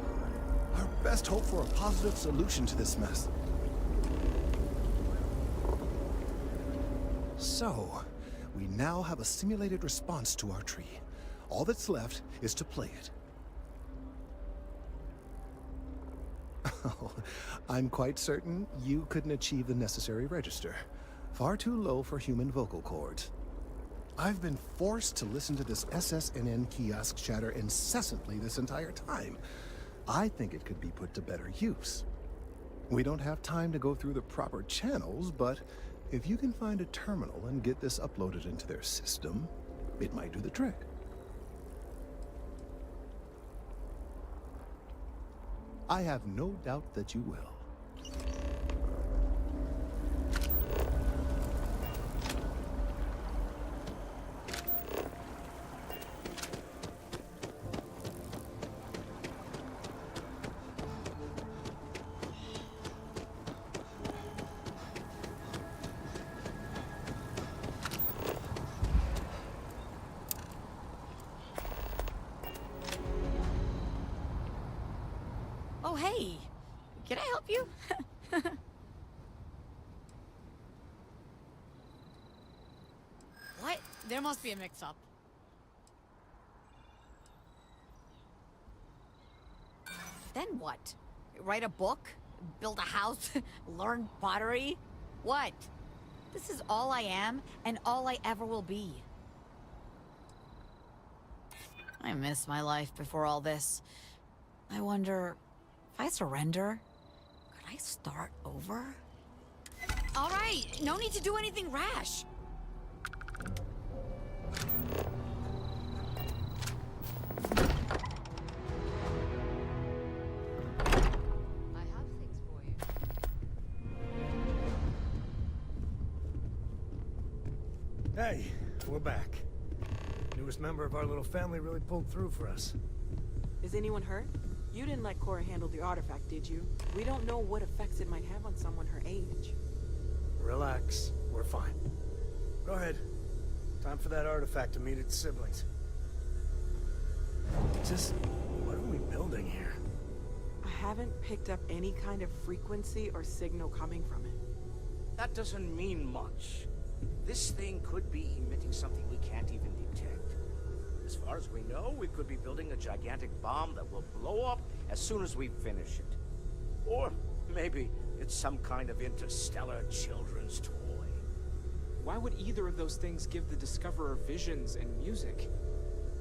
Our best hope for a positive solution to this mess. So, we now have a simulated response to our tree. All that's left is to play it. Oh, I'm quite certain you couldn't achieve the necessary register. Far too low for human vocal cords. I've been forced to listen to this SSNN kiosk chatter incessantly this entire time. I think it could be put to better use. We don't have time to go through the proper channels, but if you can find a terminal and get this uploaded into their system, it might do the trick. I have no doubt that you will. Oh, hey! Can I help you? What? There must be a mix-up. Then what? Write a book? Build a house? Learn pottery? What? This is all I am, and all I ever will be. I miss my life before all this. I wonder... if I surrender, could I start over? All right, no need to do anything rash. I have things for you. Hey, we're back. Newest member of our little family really pulled through for us. Is anyone hurt? You didn't let Cora handle the artifact, did you? We don't know what effects it might have on someone her age. Relax, we're fine. Go ahead. Time for that artifact to meet its siblings. Just, what are we building here? I haven't picked up any kind of frequency or signal coming from it. That doesn't mean much. This thing could be emitting something we can't even detect. As far as we know, we could be building a gigantic bomb that will blow up as soon as we finish it. Or maybe it's some kind of interstellar children's toy. Why would either of those things give the Discoverer visions and music?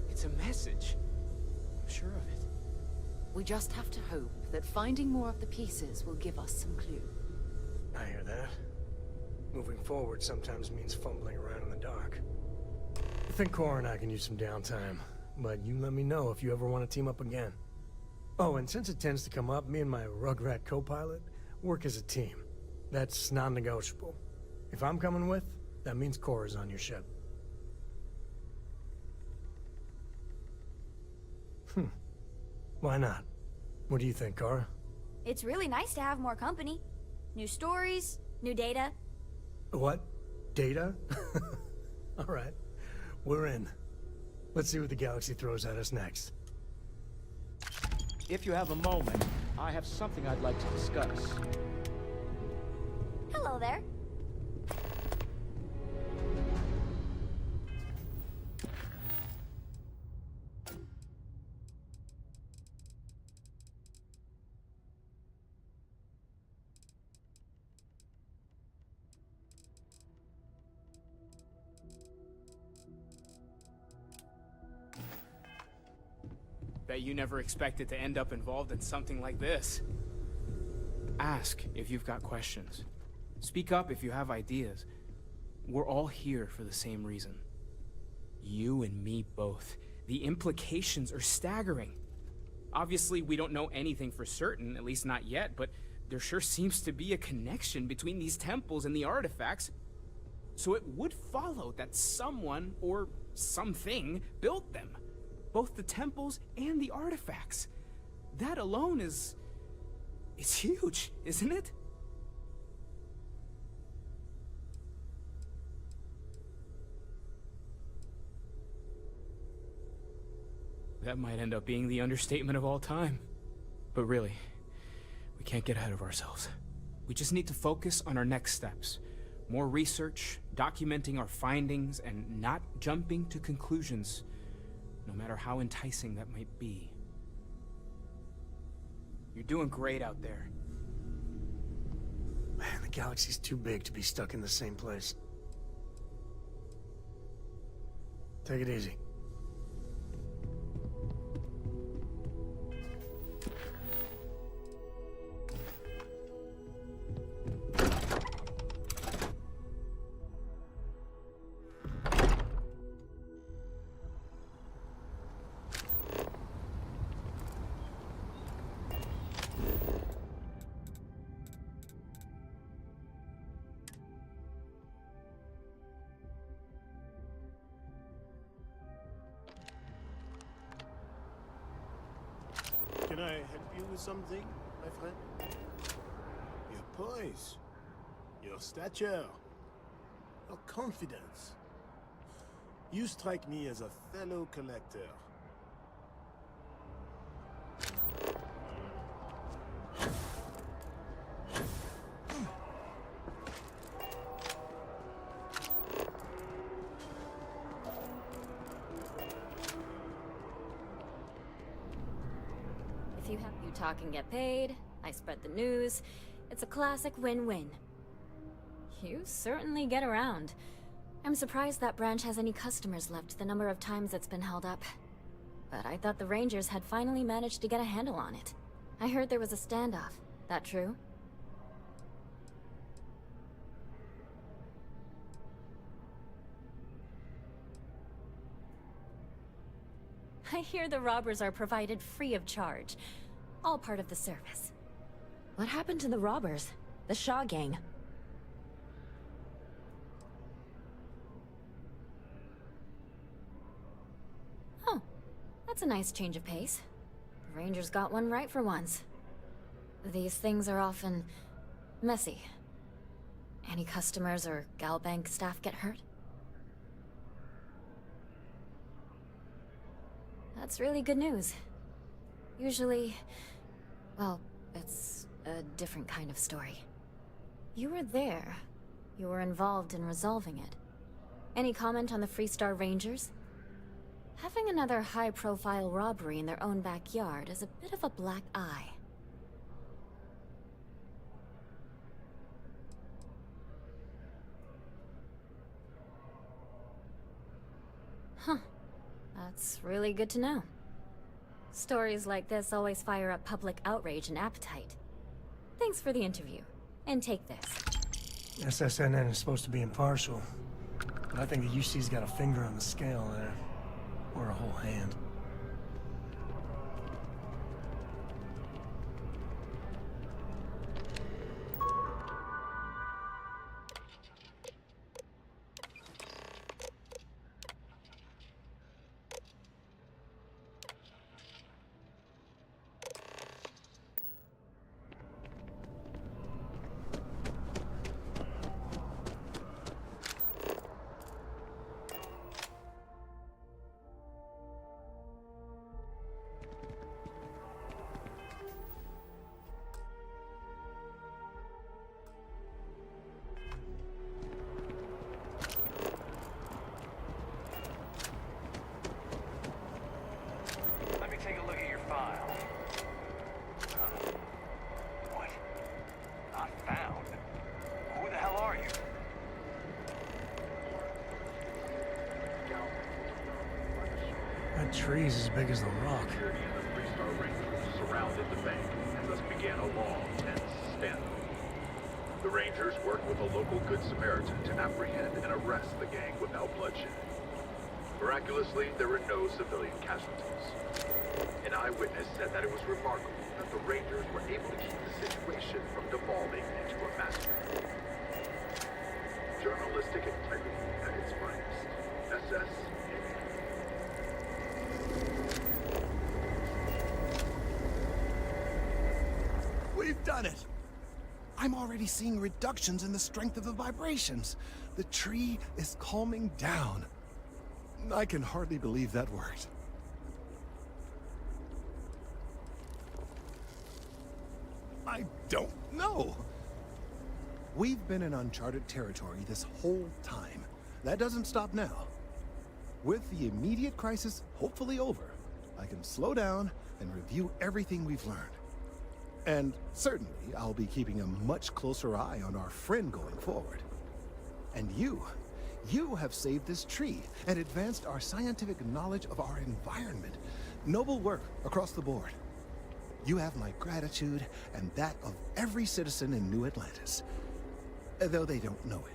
It's a message. I'm sure of it. We just have to hope that finding more of the pieces will give us some clue. I hear that. Moving forward sometimes means fumbling around in the dark. I think Cora and I can use some downtime, but you let me know if you ever want to team up again. Oh, and since it tends to come up, me and my Rugrat co-pilot work as a team. That's non-negotiable. If I'm coming with, that means Cora's on your ship. Why not? What do you think, Cora? It's really nice to have more company. New stories, new data. What? Data? All right. We're in. Let's see what the galaxy throws at us next. If you have a moment, I have something I'd like to discuss. Hello there. Bet you never expected to end up involved in something like this. Ask if you've got questions. Speak up if you have ideas. We're all here for the same reason. You and me both. The implications are staggering. Obviously, we don't know anything for certain, at least not yet, but there sure seems to be a connection between these temples and the artifacts. So it would follow that someone or something built them. Both the temples and the artifacts. That alone is huge, isn't it? That might end up being the understatement of all time. But really, we can't get ahead of ourselves. We just need to focus on our next steps. More research, documenting our findings, and not jumping to conclusions, no matter how enticing that might be. You're doing great out there. Man, the galaxy's too big to be stuck in the same place. Take it easy. Can I help you with something, my friend? Your poise, your stature, your confidence. You strike me as a fellow collector. If you talk and get paid, I spread the news. It's a classic win-win. You certainly get around. I'm surprised that branch has any customers left, the number of times it's been held up. But I thought the Rangers had finally managed to get a handle on it. I heard there was a standoff. That true? I hear the robbers are provided free of charge. All part of the service. What happened to the robbers? The Shaw gang? Oh, that's a nice change of pace. The Rangers got one right for once. These things are often messy. Any customers or GalBank staff get hurt? That's really good news. Usually, well, it's a different kind of story. You were there. You were involved in resolving it. Any comment on the Freestar Rangers? Having another high-profile robbery in their own backyard is a bit of a black eye. Huh. That's really good to know. Stories like this always fire up public outrage and appetite. Thanks for the interview. And take this. SSNN is supposed to be impartial, but I think the UC's got a finger on the scale there. Or a whole hand. That tree's as big as the rock. Security and the Freestar Rangers surrounded the bank and thus began a long, tense standoff. The Rangers worked with a local Good Samaritan to apprehend and arrest the gang without bloodshed. Miraculously, there were no civilian casualties. An eyewitness said that it was remarkable that the Rangers were able to keep the situation from devolving into a massacre. Journalistic integrity at its finest. SS. We've done it! I'm already seeing reductions in the strength of the vibrations. The tree is calming down. I can hardly believe that worked. I don't know. We've been in uncharted territory this whole time. That doesn't stop now. With the immediate crisis hopefully over, I can slow down and review everything we've learned. And certainly, I'll be keeping a much closer eye on our friend going forward. And you have saved this tree and advanced our scientific knowledge of our environment. Noble work across the board. You have my gratitude and that of every citizen in New Atlantis, though they don't know it.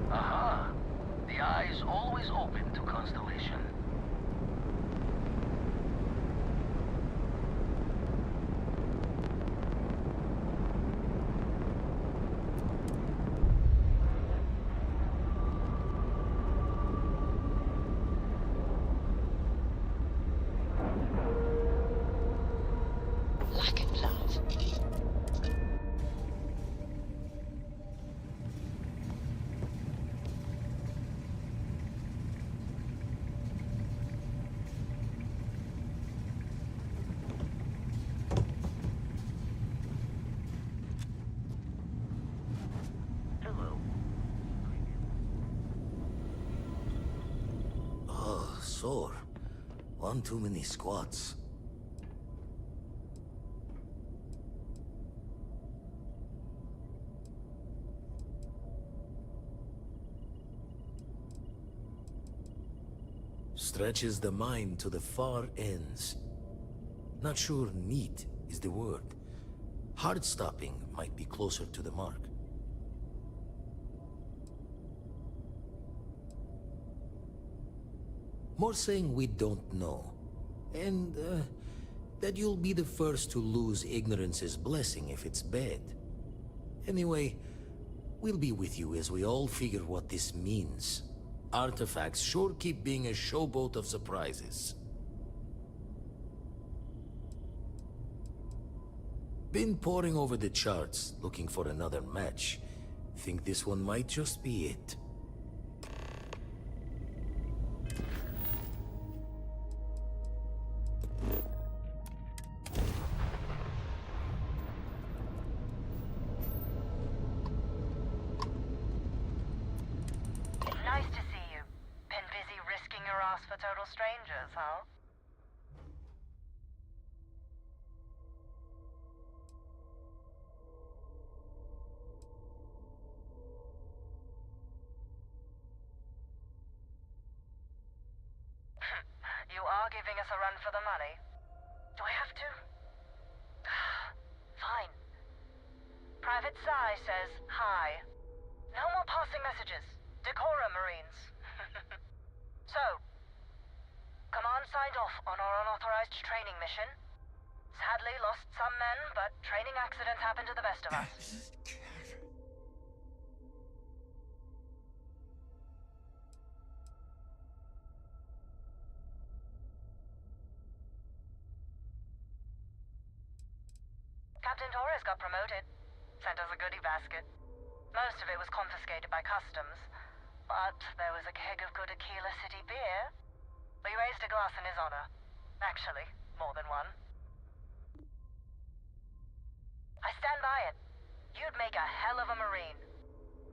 Aha! The eye is always open to constellation. Like a love. Oh, sore. One too many squats. Stretches the mind to the far ends. Not sure neat is the word. Hard stopping might be closer to the mark. More saying we don't know. And, that you'll be the first to lose ignorance's blessing if it's bad. Anyway, we'll be with you as we all figure what this means. Artifacts sure keep being a showboat of surprises. Been poring over the charts, looking for another match. Think this one might just be it. Nice to see you. Been busy risking your ass for total strangers, huh? You are giving us a run for the money. Do I have to? Fine. Private Psy says hi. No more passing messages. Decorum, Marines. So, Command signed off on our unauthorized training mission. Sadly lost some men, but training accidents happen to the best of us. Captain Torres got promoted. Sent us a goodie basket. Most of it was confiscated by customs. But there was a keg of good Aquila City beer. We raised a glass in his honor. Actually, more than one. I stand by it. You'd make a hell of a Marine.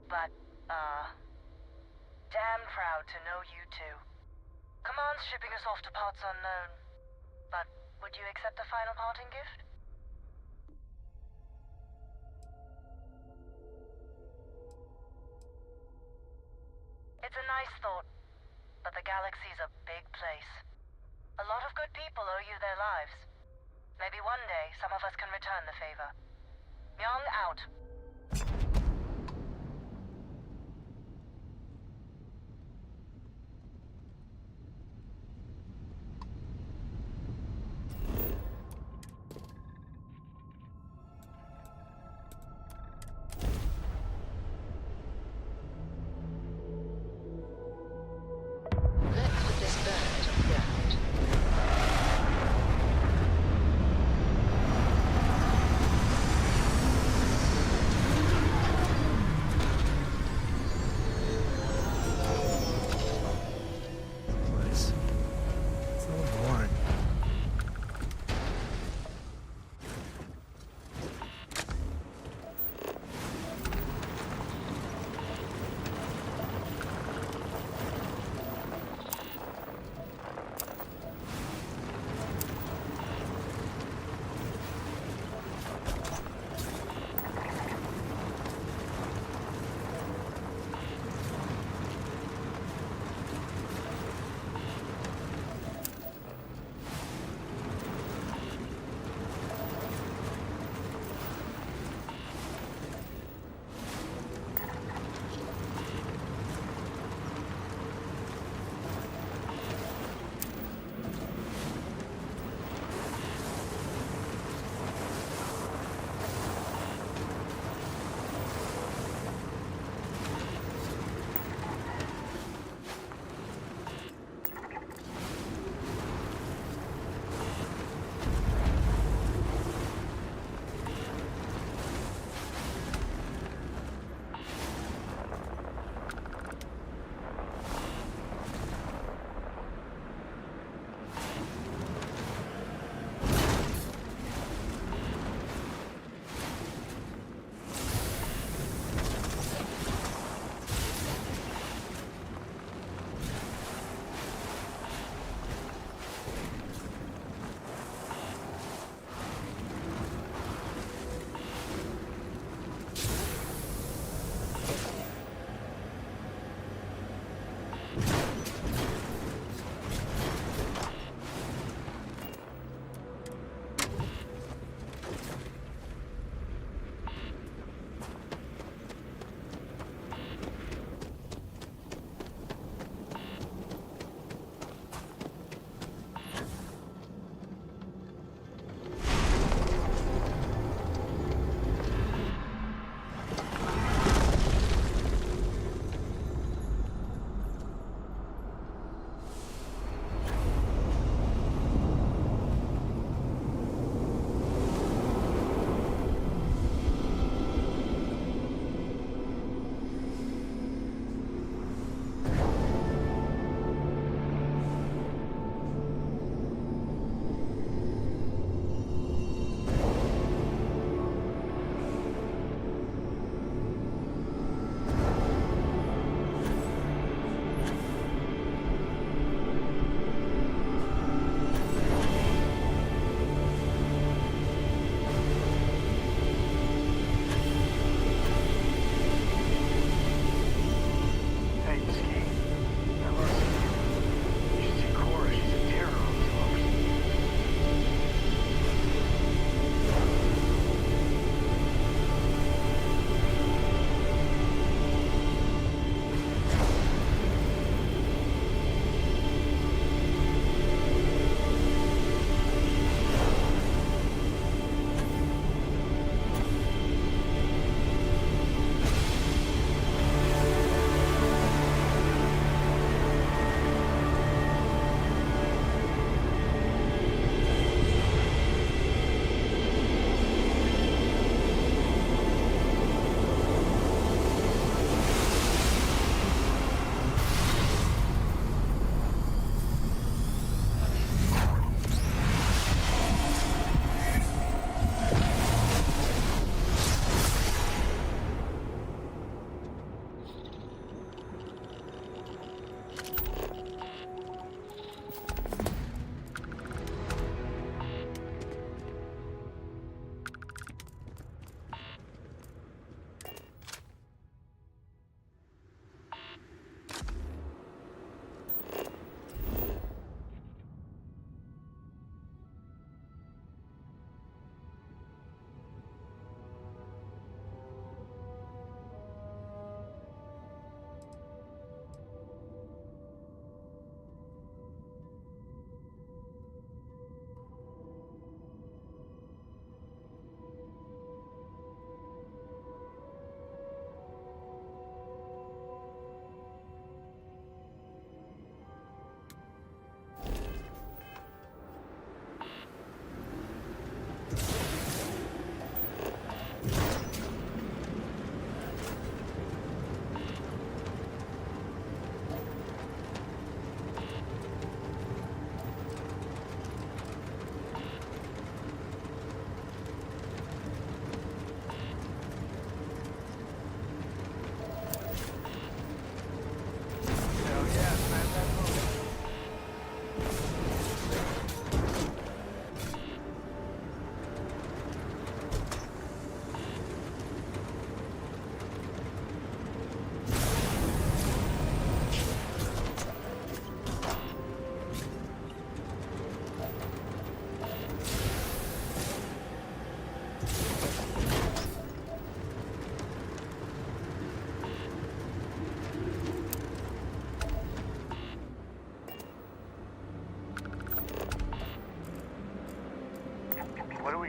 But, damn proud to know you too. Command's shipping us off to parts unknown. But Would you accept a final parting gift? It's a nice thought, but the galaxy's a big place. A lot of good people owe you their lives. Maybe one day some of us can return the favor. Young out. Let's put this bird on the ground.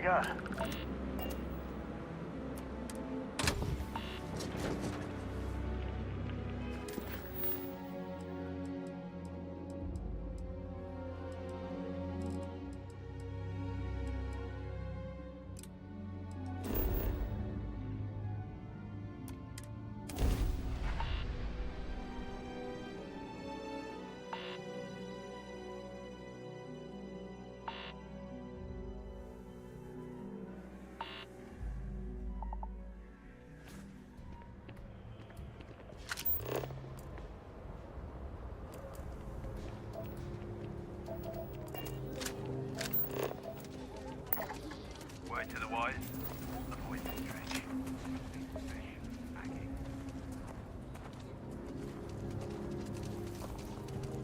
go. Word to the wise. Avoid the stretch.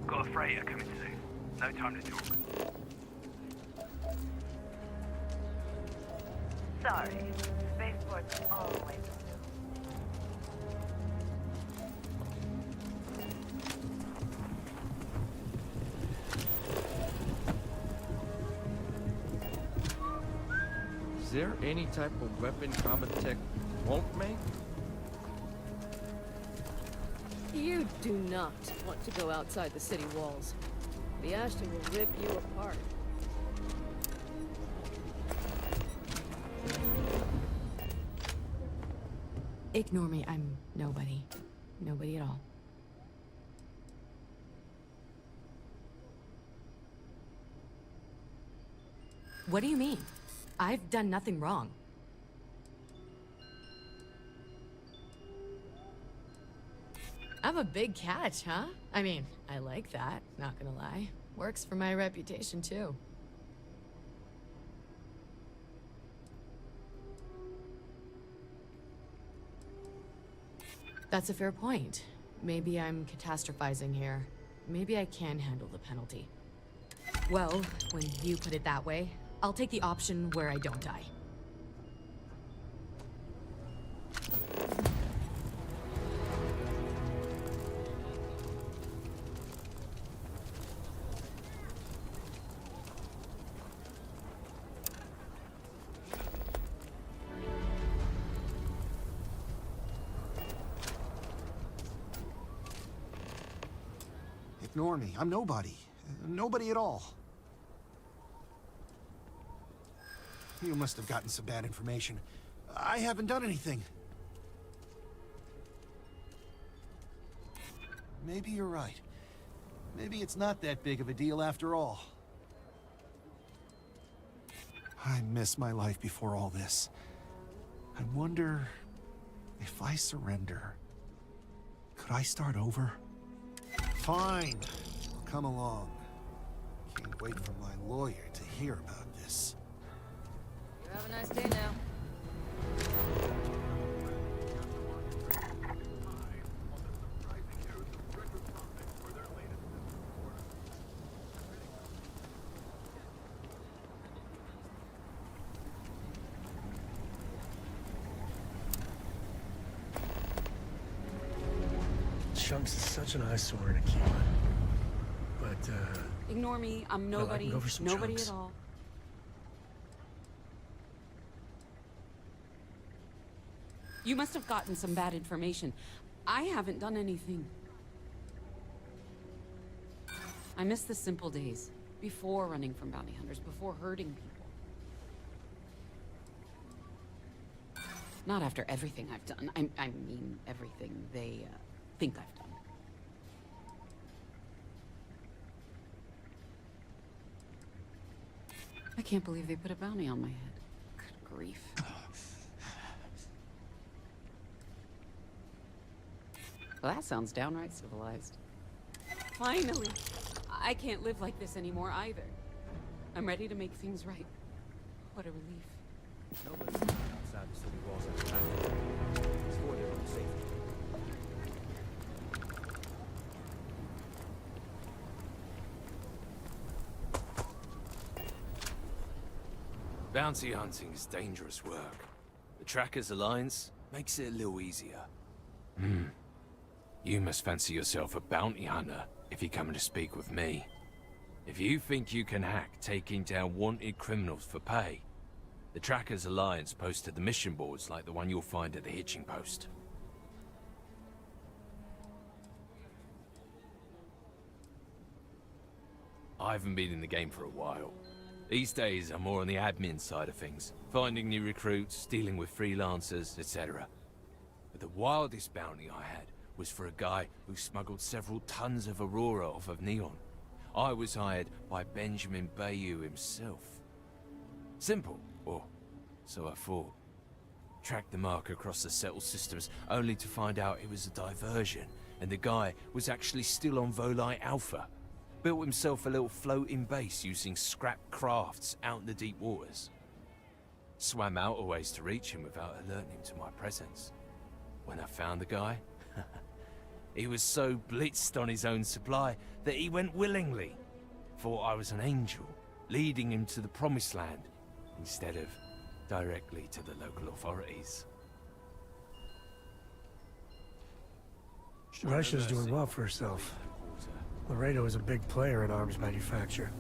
Got a freighter coming soon. No time to talk. Sorry. Spaceport's always Is there any type of weapon combat tech won't make? You do not want to go outside the city walls. The Ashton will rip you apart. Ignore me, I'm nobody. Nobody at all. What do you mean? I've done nothing wrong. I'm a big catch, huh? I mean, I like that, not gonna lie. Works for my reputation, too. That's a fair point. Maybe I'm catastrophizing here. Maybe I can handle the penalty. Well, when you put it that way, I'll take the option where I don't die. Ignore me. I'm nobody. Nobody at all. You must have gotten some bad information. I haven't done anything. Maybe you're right. Maybe it's not that big of a deal after all. I miss my life before all this. I wonder if I surrender, could I start over? Fine. I'll come along. Can't wait for my lawyer to hear about this. You have a nice day now. Chunks is such an eyesore in Aquila. But, Ignore me. I'm well, I nobody. can go for some Nobody chunks. at all. You must have gotten some bad information. I haven't done anything. I miss the simple days. Before running from bounty hunters, before hurting people. Not after everything I've done. I mean everything they think I've done. I can't believe they put a bounty on my head. Good grief. Well, that sounds downright civilized. Finally! I can't live like this anymore either. I'm ready to make things right. What a relief. Nobody's outside the city walls at the time. It's for their own safety. Bounty hunting is dangerous work. The Trackers Alliance makes it a little easier. You must fancy yourself a bounty hunter if you're coming to speak with me. If you think you can hack taking down wanted criminals for pay, The Trackers Alliance posted the mission boards like the one you'll find at the hitching post. I haven't been in the game for a while. These days, I'm more on the admin side of things, finding new recruits, dealing with freelancers, etc. But the wildest bounty I had was for a guy who smuggled several tons of Aurora off of Neon. I was hired by Benjamin Bayou himself. Simple, or so I thought. Tracked the mark across the settled systems, only to find out it was a diversion, and the guy was actually still on Volite Alpha. Built himself a little floating base using scrap crafts out in the deep waters. Swam out a ways to reach him without alerting him to my presence. When I found the guy, he was so blitzed on his own supply that he went willingly. Thought I was an angel, leading him to the promised land, instead of directly to the local authorities. Russia's doing well for herself. Laredo is a big player in arms manufacture.